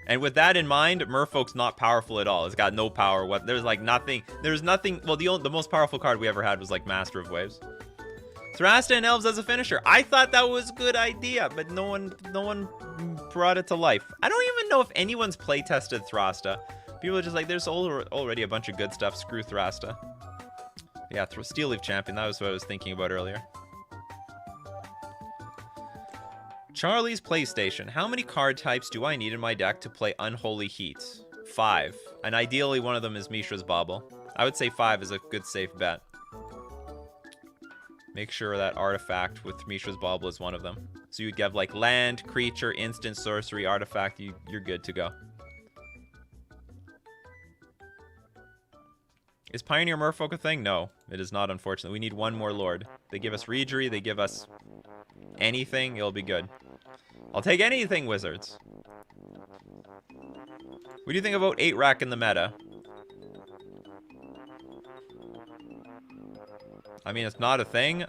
And with that in mind, Merfolk's not powerful at all. It's got no power. There's like nothing. There's nothing. Well, the most powerful card we ever had was like Master of Waves. Thrasta and Elves as a finisher. I thought that was a good idea, but no one brought it to life. I don't even know if anyone's playtested Thrasta. People are just like, there's already a bunch of good stuff. Screw Thrasta. Yeah, Steel Leaf Champion. That was what I was thinking about earlier. Charlie's PlayStation. How many card types do I need in my deck to play Unholy Heat? 5. And ideally one of them is Mishra's Bauble. I would say 5 is a good safe bet. Make sure that artifact with Mishra's Bauble is one of them. So you'd have like land, creature, instant, sorcery, artifact. You're good to go. Is Pioneer Merfolk a thing? No, it is not, unfortunately. We need one more Lord. They give us Reegery, they give us anything, it'll be good. I'll take anything, Wizards. What do you think about 8-rack in the meta? I mean, it's not a thing.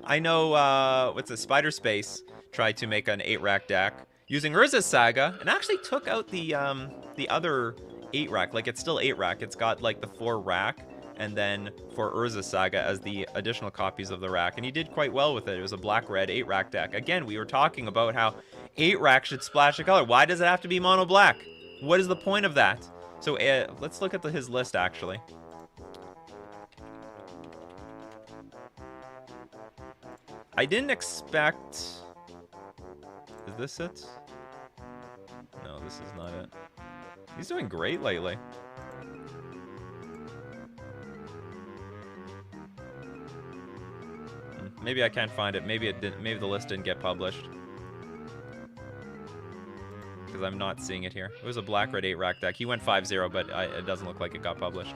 I know, what's it, Spider Space tried to make an 8-rack deck using Urza's Saga, and actually took out the other 8-rack. Like, it's still 8-rack. It's got, like, the 4-rack, and then for Urza's Saga as the additional copies of the rack. And he did quite well with it. It was a black-red 8-rack deck. Again, we were talking about how 8-rack should splash a color. Why does it have to be mono-black? What is the point of that? So, let's look at his list, actually. I didn't expect... Is this it? No, this is not it. He's doing great lately. Maybe I can't find it. Maybe it didn't. Maybe the list didn't get published. Because I'm not seeing it here. It was a black-red 8-rack deck. He went 5-0, but it doesn't look like it got published.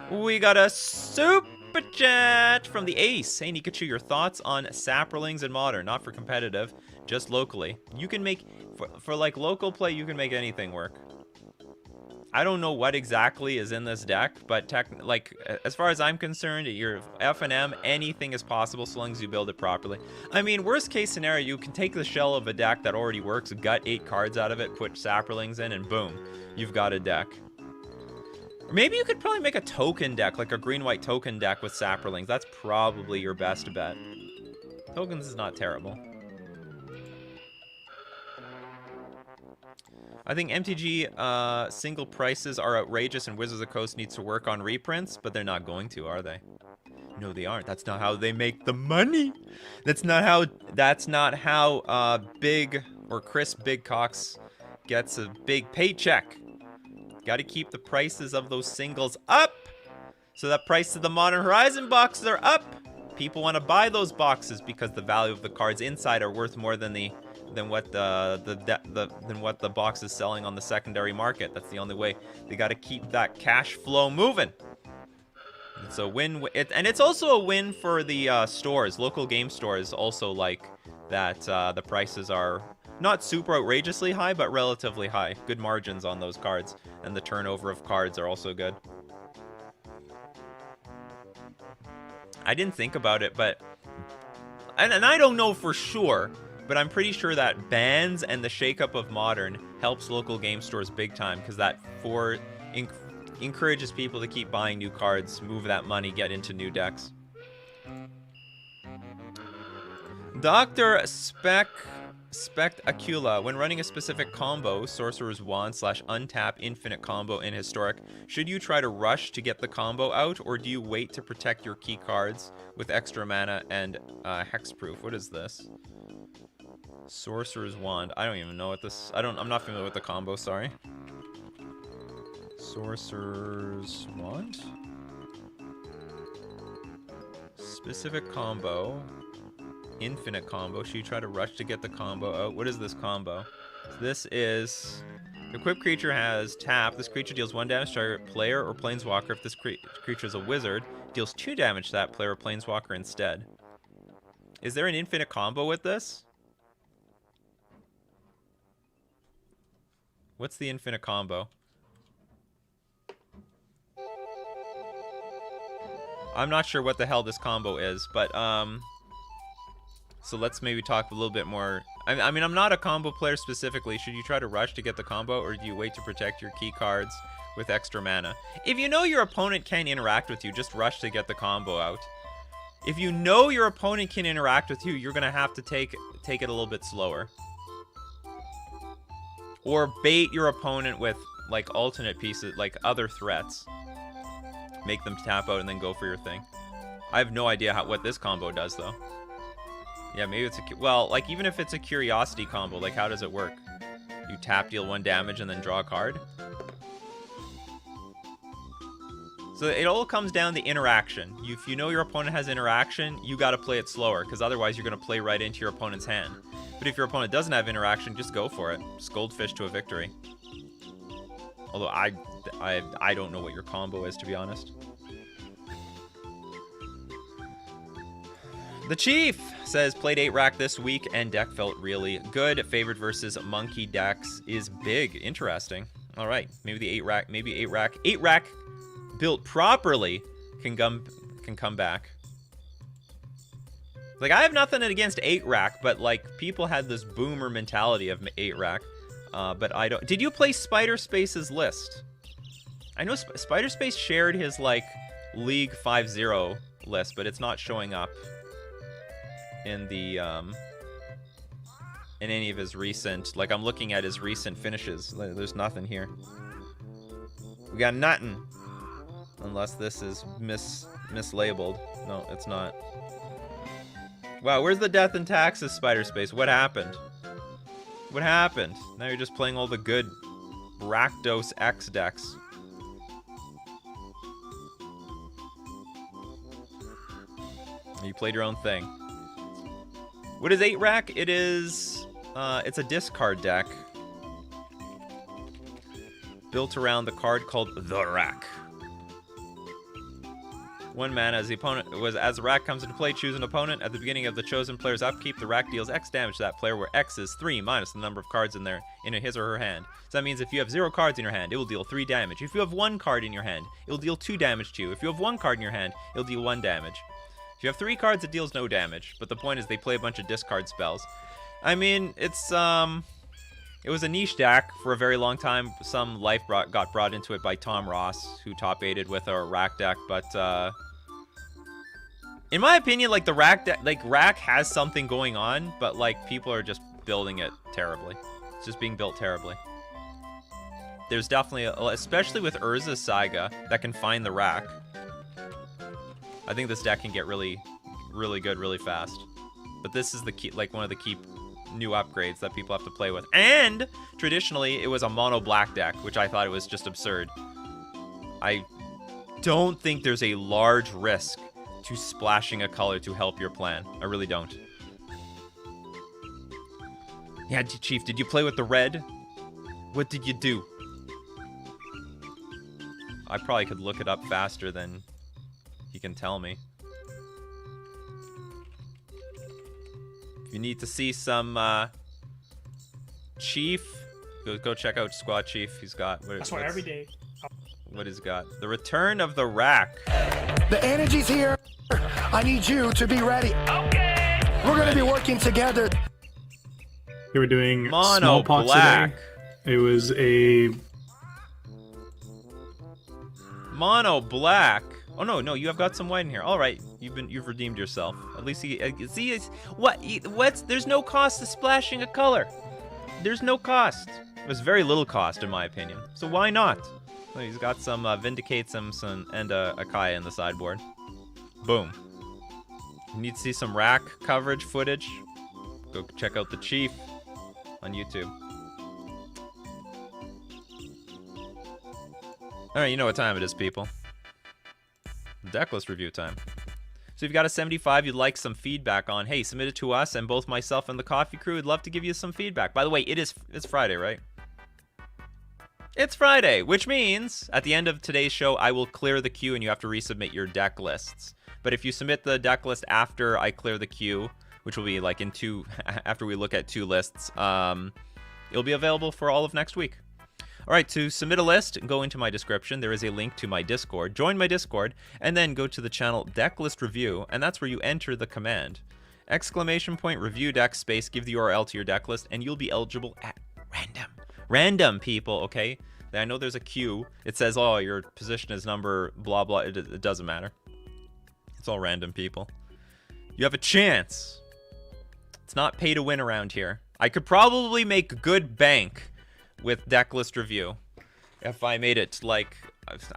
We got a super chat from the Ace. Hey, Nikachu, your thoughts on Saprolings in Modern? Not for competitive, just locally. You can make... For like, local play, you can make anything work. I don't know what exactly is in this deck, but like as far as I'm concerned, your F&M, anything is possible so long as you build it properly. I mean, worst case scenario, you can take the shell of a deck that already works, gut 8 cards out of it, put Saprolings in, and boom, you've got a deck. Or maybe you could probably make a token deck, like a green-white token deck with Saprolings. That's probably your best bet. Tokens is not terrible. I think MTG single prices are outrageous and Wizards of the Coast needs to work on reprints, but they're not going to, are they? No, they aren't. That's not how they make the money. That's not how Big or Chris Big Cox gets a big paycheck. Got to keep the prices of those singles up so that price of the Modern Horizon boxes are up. People want to buy those boxes because the value of the cards inside are worth more than what the box is selling on the secondary market. That's the only way. They got to keep that cash flow moving. It's a win, and it's also a win for the stores. Local game stores also like that the prices are not super outrageously high, but relatively high. Good margins on those cards, and the turnover of cards are also good. I didn't think about it, but and I don't know for sure. But I'm pretty sure that bans and the shakeup of Modern helps local game stores big time, because that encourages people to keep buying new cards, move that money, get into new decks. Dr. Spectacula, when running a specific combo, Sorcerer's Wand / untap infinite combo in Historic, should you try to rush to get the combo out, or do you wait to protect your key cards with extra mana and hexproof? What is this? Sorcerer's Wand. I don't even know what this... I'm not familiar with the combo, sorry. Sorcerer's Wand? Specific combo. Infinite combo. Should you try to rush to get the combo out? What is this combo? This is... Equipped creature has tap. This creature deals 1 damage to target player or planeswalker. If this creature is a wizard, deals 2 damage to that player or planeswalker instead. Is there an infinite combo with this? What's the infinite combo? I'm not sure what the hell this combo is, but So let's maybe talk a little bit more. I mean, I'm not a combo player specifically. Should you try to rush to get the combo, or do you wait to protect your key cards with extra mana? If you know your opponent can interact with you, just rush to get the combo out. If you know your opponent can interact with you, you're going to have to take it a little bit slower. Or bait your opponent with, like, alternate pieces, like other threats. Make them tap out and then go for your thing. I have no idea what this combo does, though. Yeah, maybe it's a... Well, like, even if it's a curiosity combo, like, how does it work? You tap, deal 1 damage, and then draw a card? So it all comes down to interaction. If you know your opponent has interaction, you got to play it slower, because otherwise you're going to play right into your opponent's hand. But if your opponent doesn't have interaction, just go for it. Just goldfish to a victory. Although I don't know what your combo is, to be honest. The Chief says, played 8-rack this week and deck felt really good. Favored versus monkey decks is big. Interesting. All right, maybe the 8-rack, maybe 8-rack. 8-rack built properly can come back. Like, I have nothing against 8-rack, but like people had this boomer mentality of 8-rack. But I don't. Did you play Spider Space's list? I know Spider Space shared his like League 5-0 list, but it's not showing up in the in any of his recent, like, I'm looking at his recent finishes. There's nothing here. We got nothing, unless this is mislabeled. No, it's not. Wow, where's the Death and Taxes Spider Space? What happened? What happened? Now you're just playing all the good Rakdos X decks. You played your own thing. What is 8-rack? It is, it's a discard deck built around the card called the Rack. 1 mana as the opponent as the rack comes into play, choose an opponent. At the beginning of the chosen player's upkeep, the rack deals X damage to that player, where X is 3 minus the number of cards in his or her hand. So that means if you have 0 cards in your hand, it will deal 3 damage. If you have 1 card in your hand, it will deal 2 damage to you. If you have 1 card in your hand, it'll deal 1 damage. If you have 3 cards, it deals no damage. But the point is they play a bunch of discard spells. I mean, it's it was a niche deck for a very long time. Some life got brought into it by Tom Ross, who top-8'd with a rack deck, but in my opinion, like, the rack rack has something going on, but like people are just building it terribly. It's just being built terribly. There's definitely, especially with Urza's Saga, that can find the rack. I think this deck can get really, really good really fast. But this is the key, like, one of the key new upgrades that people have to play with. And traditionally, it was a mono black deck, which I thought it was just absurd. I don't think there's a large risk to splashing a color to help your plan. I really don't. Yeah, Chief, did you play with the red? What did you do? I probably could look it up faster than he can tell me. If you need to see some Chief, go check out Squad Chief. He's got That's why every day. What he's got. The Return of the Rack. The energy's here. I need you to be ready. Okay. We're gonna be working together. They were doing Mono smallpox black. today. It was a Mono black. Oh no, you have got some white in here. All right, you've redeemed yourself. At least see what's there's no cost to splashing a color. There's no cost. There's very little cost in my opinion. So why not? Oh, he's got some Vindicate, some and a Kaya in the sideboard. Boom. You need to see some rack coverage footage? Go check out the Chief on YouTube. All right, you know what time it is, people. Decklist review time. So if you've got a 75 you'd like some feedback on, hey, submit it to us, and both myself and the coffee crew would love to give you some feedback. By the way, it's Friday, right? It's Friday, which means at the end of today's show, I will clear the queue and you have to resubmit your deck lists. But if you submit the deck list after I clear the queue, which will be like in after we look at 2 lists, it'll be available for all of next week. All right, to submit a list, go into my description. There is a link to my Discord. Join my Discord, and then go to the channel Decklist Review, and that's where you enter the command. Exclamation point, review deck space, give the URL to your deck list, and you'll be eligible at random. Random, people, okay? I know there's a queue. It says, oh, your position is number blah, blah. It doesn't matter. It's all random, people. You have a chance. It's not pay to win around here. I could probably make good bank with Decklist review if I made it like,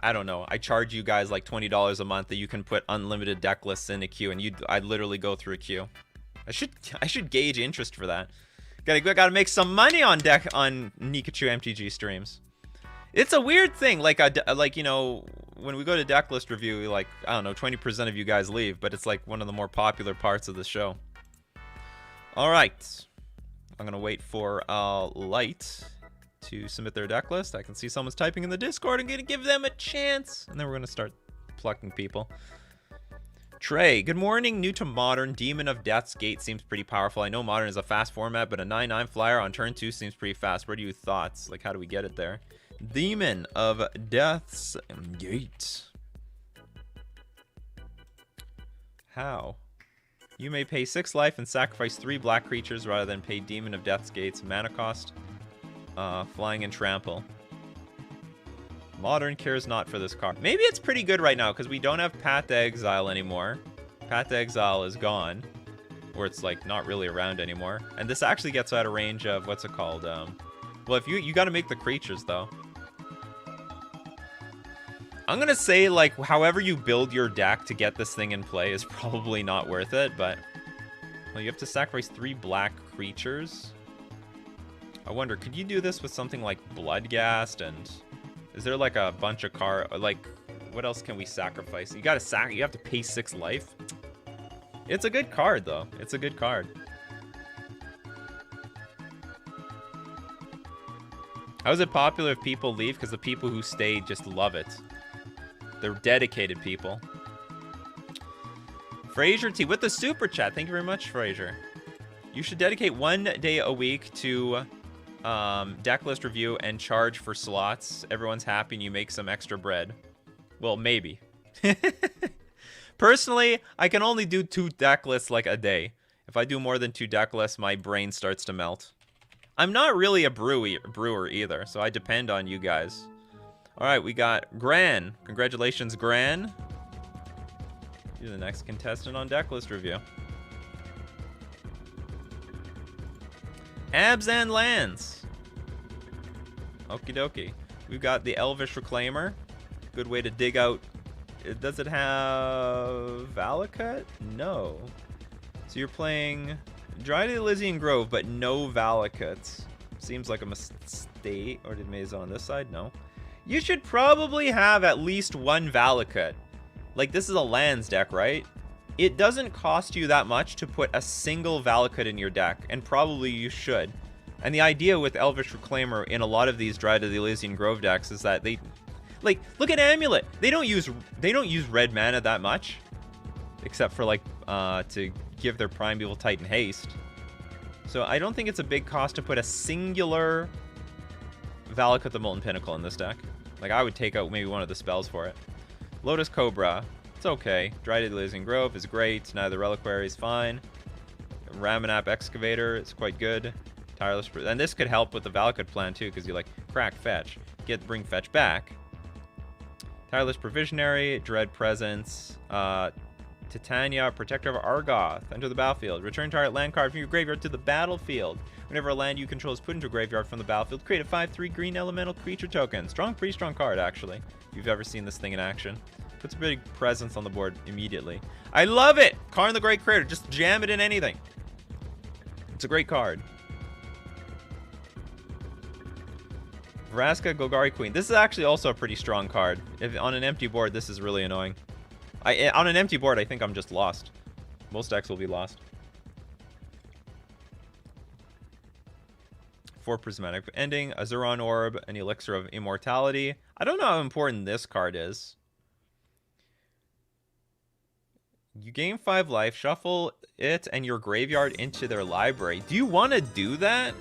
I don't know, I charge you guys like $20 a month that you can put unlimited deck lists in a queue, and I'd literally go through a queue. I should gauge interest for that. Gotta make some money on Nikachu MTG streams. It's a weird thing, like you know, when we go to Decklist review, like, I don't know, 20% of you guys leave, but it's like one of the more popular parts of the show. All right, I'm gonna wait for Light to submit their deck list. I can see someone's typing in the Discord. I'm gonna give them a chance, and then we're gonna start plucking people. Trey, good morning. New to Modern, Demon of Death's Gate seems pretty powerful. I know Modern is a fast format, but a 9/9 flyer on turn 2 seems pretty fast. What are your thoughts? Like, how do we get it there? Demon of Death's Gate. How? You may pay 6 life and sacrifice 3 black creatures rather than pay Demon of Death's Gate's mana cost. Flying and trample. Modern cares not for this card. Maybe it's pretty good right now because we don't have Path to Exile anymore. Path to Exile is gone, or it's like not really around anymore. And this actually gets out of range of what's it called? Well, if you got to make the creatures though. I'm gonna say like however you build your deck to get this thing in play is probably not worth it, but well, you have to sacrifice 3 black creatures. I wonder, could you do this with something like Bloodghast? And is there like a bunch of like what else can we sacrifice? You gotta you have to pay 6 life. It's a good card though. It's a good card. How is it popular if people leave? Because the people who stay just love it. They're dedicated people. Fraser T with the super chat. Thank you very much, Fraser. You should dedicate 1 day a week to Decklist review and charge for slots. Everyone's happy and you make some extra bread. Well, maybe. Personally, I can only do 2 deck lists like a day. If I do more than 2 deck lists, my brain starts to melt. I'm not really a brewer either, so I depend on you guys. All right, we got Gran. Congratulations, Gran. You're the next contestant on Decklist review. Abs and lands. Okie dokie. We've got the Elvish Reclaimer. Good way to dig out. Does it have Valakut? No. So you're playing Dry to the Elysian Grove, but no Valakuts. Seems like a mistake. Or did Maze on this side? No. You should probably have at least 1 Valakut. Like, this is a lands deck, right? It doesn't cost you that much to put a single Valakut in your deck, and probably you should. And the idea with Elvish Reclaimer in a lot of these Dry to the Elysian Grove decks is that they, like, look at Amulet. They don't use red mana that much, except for like to give their Primeval Titan haste. So I don't think it's a big cost to put a singular Valakut the Molten Pinnacle in this deck. Like, I would take out maybe one of the spells for it. Lotus Cobra. It's okay. Dry to the Elysian Grove is great. Neither Reliquary is fine. Ramanap Excavator is quite good. Tireless, and this could help with the Valakut plan too, because you like crack fetch, bring fetch back. Tireless Provisionary, Dread Presence, Titania, Protector of Argoth. Enter the battlefield. Return target land card from your graveyard to the battlefield. Whenever a land you control is put into a graveyard from the battlefield, create a 5/3 green elemental creature token. Pretty strong card actually. If you've ever seen this thing in action. Puts a big presence on the board immediately. I love it! Karn the Great Creator. Just jam it in anything. It's a great card. Vraska Golgari Queen. This is actually also a pretty strong card. If on an empty board, this is really annoying. On an empty board, I think I'm just lost. Most decks will be lost. 4 Prismatic Ending, a Zuron Orb, an Elixir of Immortality. I don't know how important this card is. You gain 5 life, shuffle it and your graveyard into their library. Do you want to do that?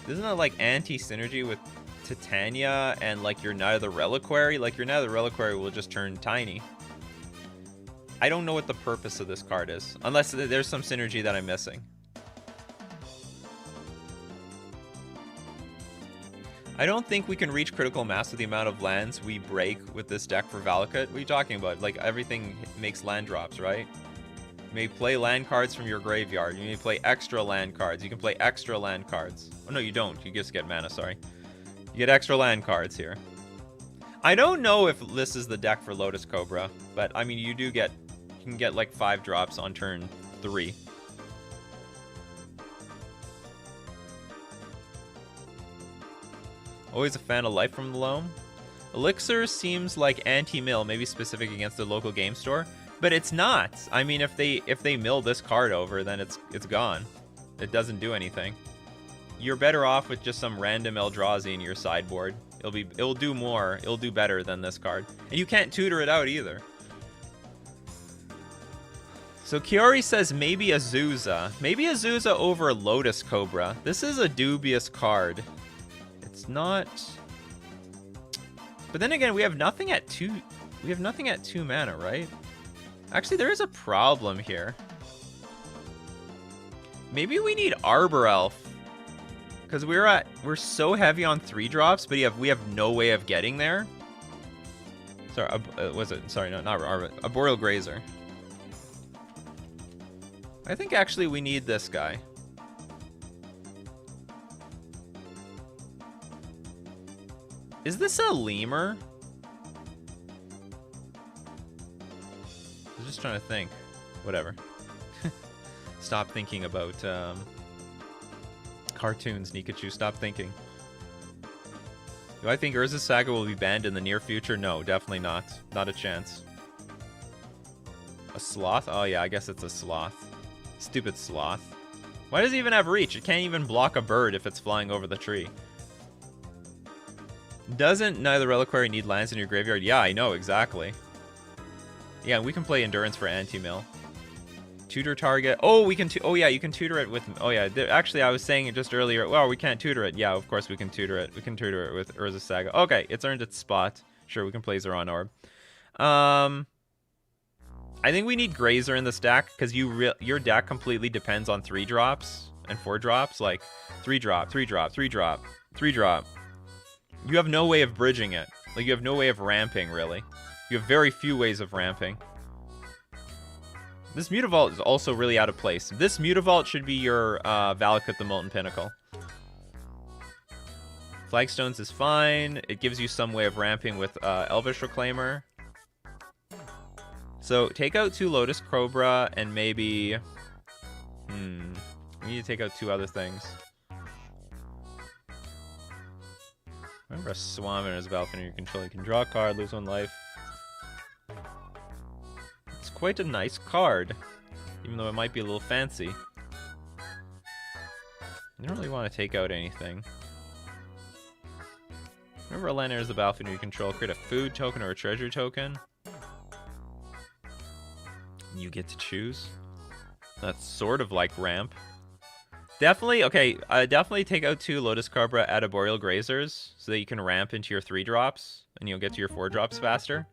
Isn't it like anti-synergy with Titania and like your Neither Reliquary? Like your Neither Reliquary will just turn tiny. I don't know what the purpose of this card is. Unless there's some synergy that I'm missing. I don't think we can reach critical mass with the amount of lands we break with this deck for Valakut. What are you talking about? Like, everything makes land drops, right? You may play land cards from your graveyard. You may play extra land cards. You can play extra land cards. Oh, no, you don't. You just get mana, sorry. You get extra land cards here. I don't know if this is the deck for Lotus Cobra, but, I mean, you can get, like, 5 drops on turn 3. Always a fan of Life from the Loam. Elixir seems like anti-mill, maybe specific against the local game store, but it's not. I mean, if they mill this card over, then it's gone. It doesn't do anything. You're better off with just some random Eldrazi in your sideboard. It'll do more. It'll do better than this card, and you can't tutor it out either. So Kiori says maybe Azusa. Maybe Azusa over Lotus Cobra. This is a dubious card. It's not. But then again, we have nothing at 2. We have nothing at 2 mana, right? Actually, there is a problem here. Maybe we need Arbor Elf. Because we're so heavy on 3 drops, but we have no way of getting there. Sorry, was it? Sorry, no, not Arbor. Arboreal Grazer. I think actually we need this guy. Is this a lemur? I'm just trying to think. Whatever. Stop thinking about cartoons, Nikachu. Stop thinking. Do I think Urza's Saga will be banned in the near future? No, definitely not. Not a chance. A sloth? Oh yeah, I guess it's a sloth. Stupid sloth. Why does it even have reach? It can't even block a bird if it's flying over the tree. Doesn't Neither Reliquary need lands in your graveyard? Yeah, I know, exactly. Yeah, we can play Endurance for anti-mill. Tutor target. Oh, we can. Oh, yeah, you can tutor it with. Oh, yeah. Actually, I was saying it just earlier. Well, we can't tutor it. Yeah, of course we can tutor it. We can tutor it with Urza's Saga. Okay, it's earned its spot. Sure, we can play Zeron Orb. I think we need Grazer in this deck because your deck completely depends on 3 drops and 4 drops. Like 3 drop, 3 drop, 3 drop, 3 drop. You have no way of bridging it. Like, you have no way of ramping, really. You have very few ways of ramping. This Mutavault is also really out of place. This Mutavault should be your Valakut the Molten Pinnacle. Flagstones is fine. It gives you some way of ramping with Elvish Reclaimer. So, take out 2 Lotus Cobra and maybe... we need to take out 2 other things. Remember a Swamp in his balcony. You can draw a card, lose 1 life. It's quite a nice card, even though it might be a little fancy. I don't really want to take out anything. Remember a land enters the battlefield you control. Create a food token or a treasure token. You get to choose. That's sort of like ramp. Definitely, okay, definitely take out 2 Lotus Cobra at Arboreal Grazers so that you can ramp into your 3 drops and you'll get to your 4 drops faster.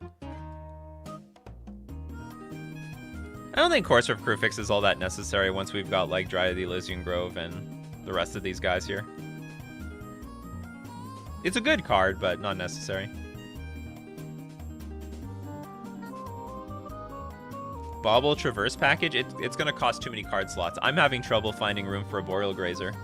I don't think Corsair Crewfix is all that necessary once we've got like Dryad the Elysian Grove and the rest of these guys here. It's a good card, but not necessary. Bauble Traverse Package, it's going to cost too many card slots. I'm having trouble finding room for a Boreal Grazer.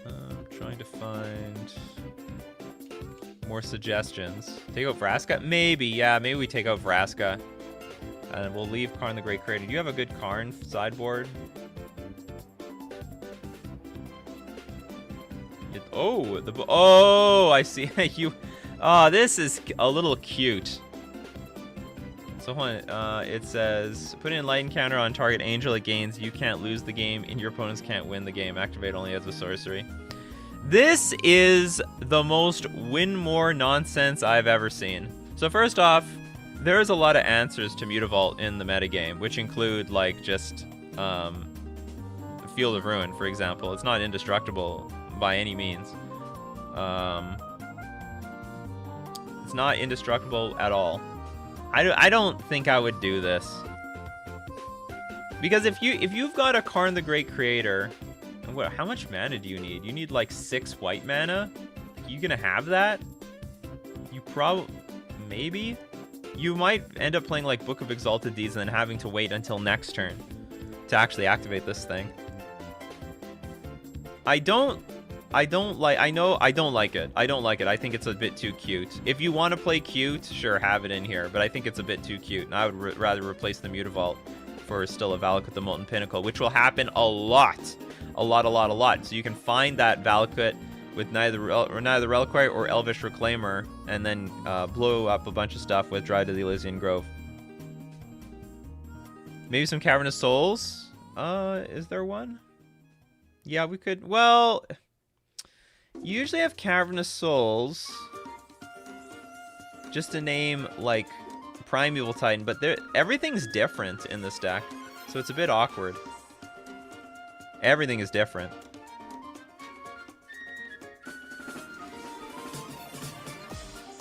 I'm trying to find more suggestions. Take out Vraska? Maybe, yeah, maybe we take out Vraska. And we'll leave Karn the Great Creator. Do you have a good Karn sideboard? Oh, I see. You. Oh, this is a little cute. So it says, put in Light Encounter on target angel. It gains. You can't lose the game, and your opponents can't win the game. Activate only as a sorcery. This is the most win more nonsense I've ever seen. So first off, there's a lot of answers to Mutavault in the metagame, which include, like, just Field of Ruin, for example. It's not indestructible by any means. It's not indestructible at all. I don't think I would do this. Because if you've got a Karn the Great Creator, how much mana do you need? You need like 6 white mana? You gonna have that? You maybe? You might end up playing like Book of Exalted Deeds and then having to wait until next turn to actually activate this thing. I don't like it. I don't like it. I think it's a bit too cute. If you want to play cute, sure, have it in here, but I think it's a bit too cute, and I would rather replace the Mutavault for still a Valakut the Molten Pinnacle, which will happen a lot. So you can find that Valakut with neither Reliquary or Elvish Reclaimer, and then blow up a bunch of stuff with Drive to the Elysian Grove. Maybe some Cavernous Souls? Is there one? Yeah, we could... Well, you usually have Cavernous Souls just to name, like, Primeval Titan, but everything's different in this deck, so it's a bit awkward. Everything is different.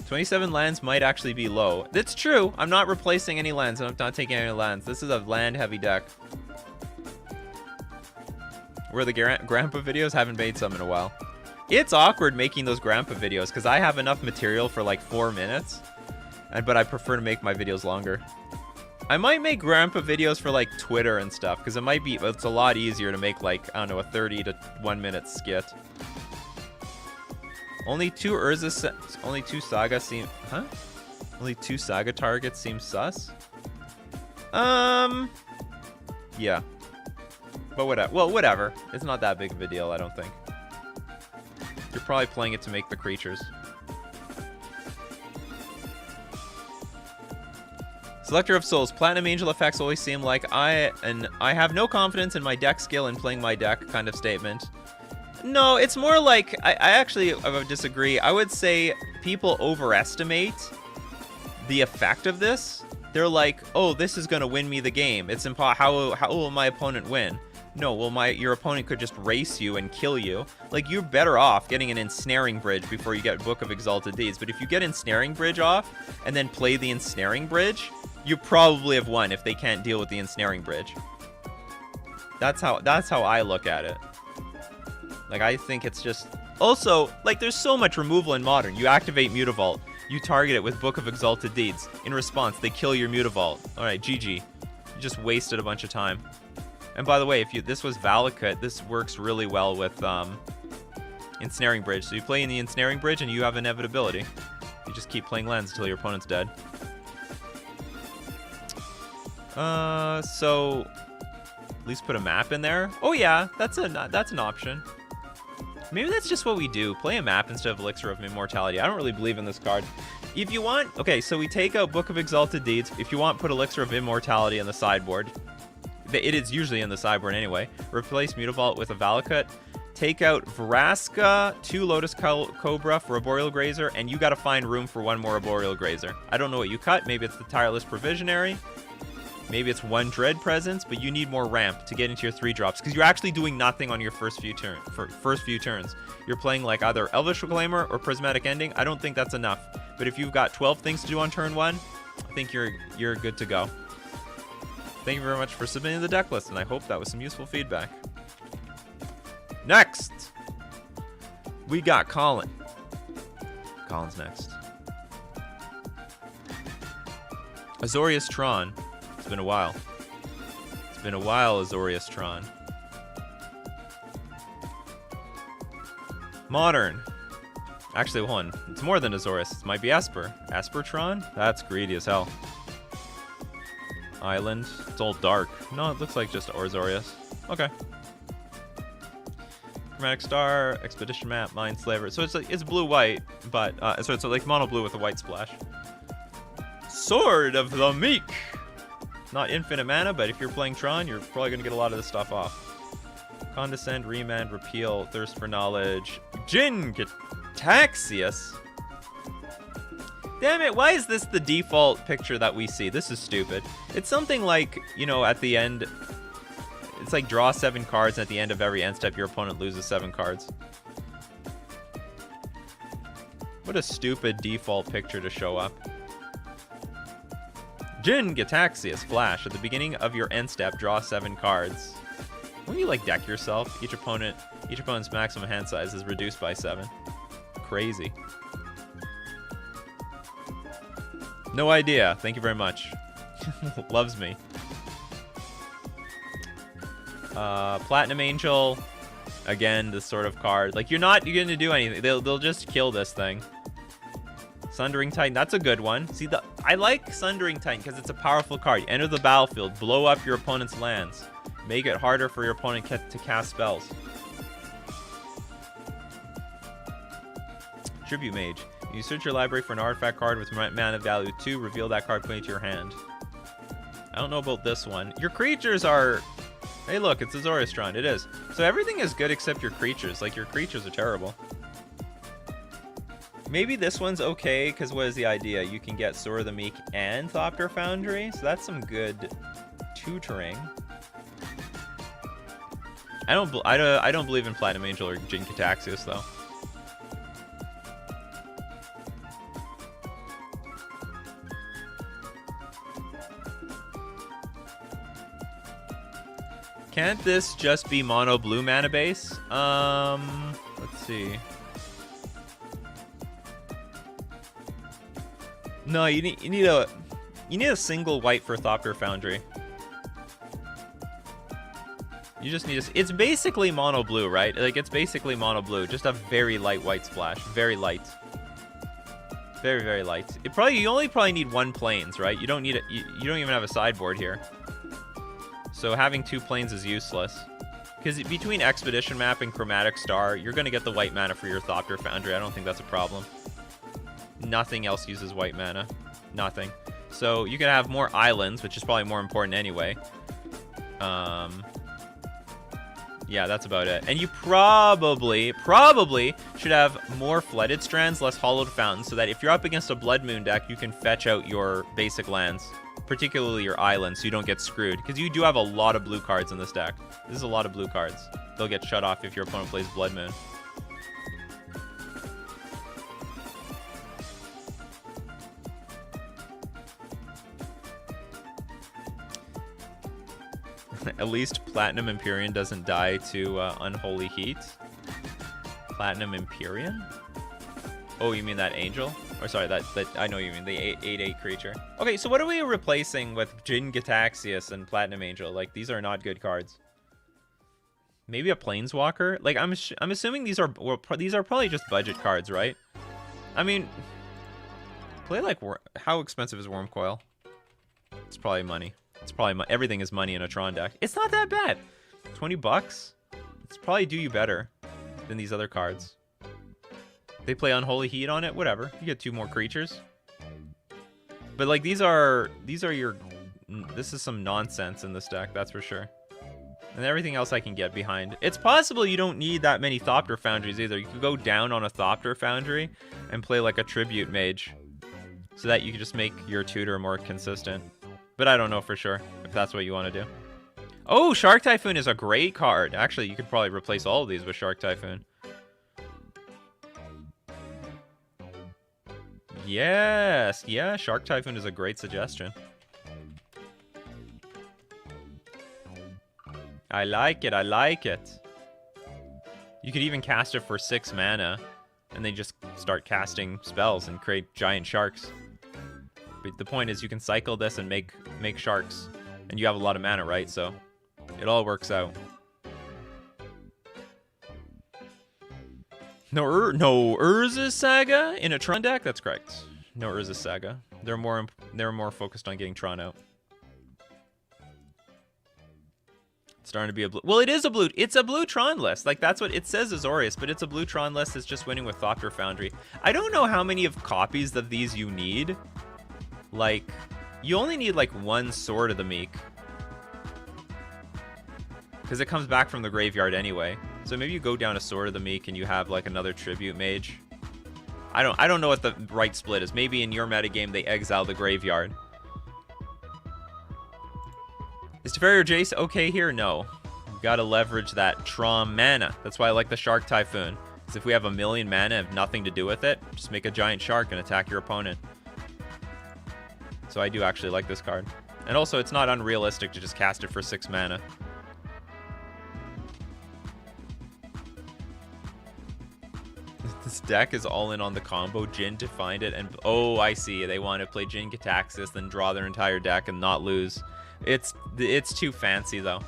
$27 lands might actually be low. That's true. I'm not replacing any lands. I'm not taking any lands. This is a land-heavy deck. Where the Grandpa videos? Haven't made some in a while. It's awkward making those Grandpa videos because I have enough material for like 4 minutes. But I prefer to make my videos longer. I might make Grandpa videos for like Twitter and stuff because it's a lot easier to make like, I don't know, a 30 to 1 minute skit. Only 2 Saga seem... Huh? Only 2 Saga targets seem sus? Yeah. But whatever. Well, whatever. It's not that big of a deal, I don't think. You're probably playing it to make the creatures. Selector of Souls. Platinum Angel effects always seem like I have no confidence in my deck skill in playing my deck kind of statement. No, it's more like, I would disagree. I would say people overestimate the effect of this. They're like, oh, this is going to win me the game. It's impossible. How will my opponent win? No, well, your opponent could just race you and kill you. Like, you're better off getting an Ensnaring Bridge before you get Book of Exalted Deeds. But if you get Ensnaring Bridge off and then play the Ensnaring Bridge, you probably have won if they can't deal with the Ensnaring Bridge. That's how I look at it. Like, I think it's just... Also, like, there's so much removal in Modern. You activate Mutavault. You target it with Book of Exalted Deeds. In response, they kill your Mutavault. Alright, GG. You just wasted a bunch of time. And by the way, if this was Valakut, this works really well with Ensnaring Bridge. So you play in the Ensnaring Bridge and you have Inevitability. You just keep playing lands until your opponent's dead. So... At least put a map in there. Oh yeah, that's an option. Maybe that's just what we do. Play a map instead of Elixir of Immortality. I don't really believe in this card. If you want... Okay, so we take out Book of Exalted Deeds. If you want, put Elixir of Immortality on the sideboard. It is usually in the sideboard anyway. Replace Mutavault with a Valakut. Take out Vraska, 2 Lotus Cobra for a Boreal Grazer, and you gotta find room for 1 more Boreal Grazer. I don't know what you cut. Maybe it's the Tireless Provisionary. Maybe it's 1 Dread Presence, but you need more ramp to get into your 3-drops because you're actually doing nothing on your first few turns. You're playing like either Elvish Reclaimer or Prismatic Ending. I don't think that's enough. But if you've got 12 things to do on turn 1, I think you're good to go. Thank you very much for submitting the deck list, and I hope that was some useful feedback. Next, we got Colin. Colin's next. Azorius Tron. It's been a while. It's been a while, Azorius Tron. Modern. Actually, one. It's more than Azorius. It might be Esper. Esper Tron? That's greedy as hell. Island. It's all dark. No, it looks like just Azorius. Okay. Chromatic Star, Expedition Map, Mindslaver. So it's blue-white, but so it's like mono blue with a white splash. Sword of the Meek. Not infinite mana, but if you're playing Tron, you're probably going to get a lot of this stuff off. Condescend, Remand, Repeal, Thirst for Knowledge, Jin Gitaxius. Damn it, why is this the default picture that we see? This is stupid. It's something like, you know, at the end, it's like draw 7 cards, and at the end of every end step, your opponent loses 7 cards. What a stupid default picture to show up. Jin Gataxias Flash. At the beginning of your end step, draw 7 cards. When you like deck yourself, each opponent's maximum hand size is reduced by 7. Crazy. No idea. Thank you very much. Loves me. Platinum Angel. Again, this sort of card. Like, you're gonna do anything. They'll just kill this thing. Sundering Titan. That's a good one. See, I like Sundering Titan because it's a powerful card. You enter the battlefield, blow up your opponent's lands, make it harder for your opponent to cast spells. Tribute Mage. You search your library for an artifact card with mana value 2. Reveal that card, put it to your hand. I don't know about this one. Your creatures are... Hey, look, it's Azorius Tron. It is. So everything is good except your creatures. Like, your creatures are terrible. Maybe this one's okay, because what is the idea? You can get Sword of the Meek and Thopter Foundry, so that's some good tutoring. I don't believe in Platinum Angel or Jin Gataxias, though. Can't this just be mono blue mana base? Let's see. No, you need a single white for Thopter Foundry. You just need it's basically mono blue, right? Like, it's basically mono blue, just a very light white splash, very light. Very, very light. You only probably need 1 plains, right? You don't need it. You don't even have a sideboard here. So having 2 plains is useless. Because between Expedition Map and Chromatic Star, you're going to get the white mana for your Thopter Foundry. I don't think that's a problem. Nothing else uses white mana. Nothing. So you can have more islands, which is probably more important anyway. Yeah, that's about it. And you probably should have more Flooded Strands, less Hollowed Fountains, so that if you're up against a Blood Moon deck, you can fetch out your basic lands. Particularly your islands, so you don't get screwed. Because you do have a lot of blue cards in this deck. This is a lot of blue cards. They'll get shut off if your opponent plays Blood Moon. At least Platinum Empyrean doesn't die to Unholy Heat. Platinum Empyrean? Oh, you mean that angel? Or sorry, that I know you mean, the 8/8 creature. Okay, so what are we replacing with Jin Gataxias and Platinum Angel? Like, these are not good cards. Maybe a Planeswalker? Like, I'm assuming these are probably just budget cards, right? I mean, play like... How expensive is Wormcoil? It's probably money. It's probably everything is money in a Tron deck. It's not that bad. 20 bucks? It's probably do you better than these other cards. They play Unholy Heat on it, whatever. You get 2 more creatures. But like this is some nonsense in this deck, that's for sure. And everything else I can get behind. It's possible you don't need that many Thopter Foundries either. You could go down on a Thopter Foundry and play like a Tribute Mage, so that you can just make your tutor more consistent. But I don't know for sure if that's what you want to do. Oh, Shark Typhoon is a great card. Actually, you could probably replace all of these with Shark Typhoon. Yes, yeah, Shark Typhoon is a great suggestion. I like it, I like it. You could even cast it for 6 mana, and then just start casting spells and create giant sharks. But the point is you can cycle this and make sharks, and you have a lot of mana, right? So it all works out. No Urza's Saga in a Tron deck? That's correct. No Urza's Saga. They're more focused on getting Tron out. It's starting to be a blue. Well, it is a blue. It's a blue Tron list. Like, that's what it says, Azorius, but it's a blue Tron list. It's just winning with Thopter Foundry. I don't know how many of copies of these you need. Like, you only need like 1 Sword of the Meek, because it comes back from the graveyard anyway. So maybe you go down a Sword of the Meek and you have like another Tribute Mage. I don't know what the right split is. Maybe in your metagame they exile the graveyard. Is Teferi or Jace okay here? No. Gotta leverage that Tron mana. That's why I like the Shark Typhoon. Because if we have 1,000,000 mana and have nothing to do with it, just make a giant shark and attack your opponent. So I do actually like this card. And also, it's not unrealistic to just cast it for 6 mana. This deck is all in on the combo. Jin to find it, and oh, I see. They want to play Jin Gitaxias, then draw their entire deck and not lose. It's too fancy, though.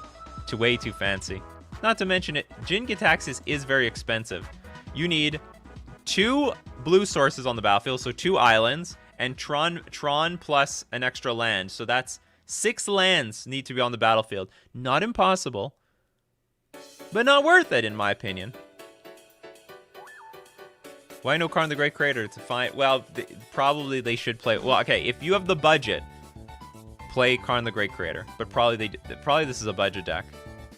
Way too fancy. Not to mention it, Jin Gitaxias is very expensive. You need 2 blue sources on the battlefield, so 2 islands, and Tron plus an extra land. So that's 6 lands need to be on the battlefield. Not impossible, but not worth it, in my opinion. Why no Karn the Great Creator to find? Well, probably they should play. Well, okay, if you have the budget, play Karn the Great Creator. But probably this is a budget deck.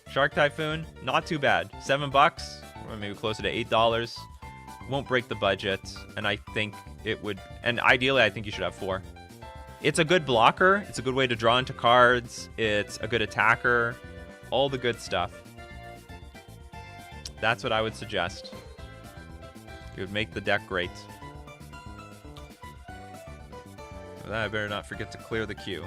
Shark Typhoon, not too bad. $7, or maybe closer to $8. Won't break the budget, and I think it would. And ideally, I think you should have 4. It's a good blocker. It's a good way to draw into cards. It's a good attacker. All the good stuff. That's what I would suggest. It would make the deck great. With that, I better not forget to clear the queue.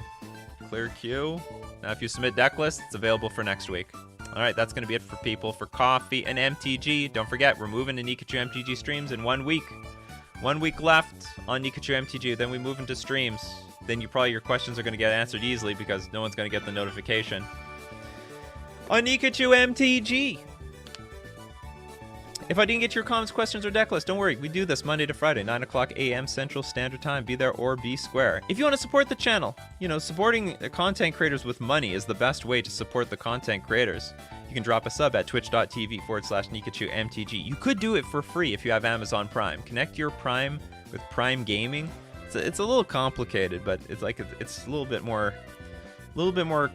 Clear queue. Now, if you submit Decklist, it's available for next week. All right, that's going to be it for people for Coffee and MTG. Don't forget, we're moving to Nikachu MTG streams in 1 week. 1 week left on Nikachu MTG. Then we move into streams. Then your questions are going to get answered easily because no one's going to get the notification on Nikachu MTG. If I didn't get your comments, questions, or deck list, don't worry. We do this Monday to Friday, 9 o'clock a.m. Central Standard Time. Be there or be square. If you want to support the channel, supporting the content creators with money is the best way to support the content creators. You can drop a sub at twitch.tv/Nikachu MTG. You could do it for free if you have Amazon Prime. Connect your Prime with Prime Gaming. It's a little complicated, but it's a little bit more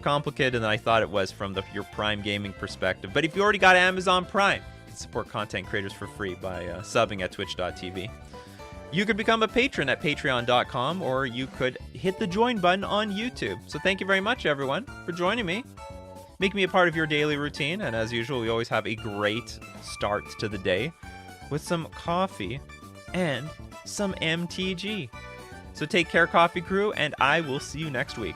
complicated than I thought it was from your Prime Gaming perspective. But if you already got Amazon Prime, support content creators for free by subbing at twitch.tv. You could become a patron at patreon.com, or you could hit the join button on YouTube. So thank you very much, everyone, for joining me. Make me a part of your daily routine, and as usual, we always have a great start to the day with some coffee and some MTG. So take care, Coffee Crew, and I will see you next week.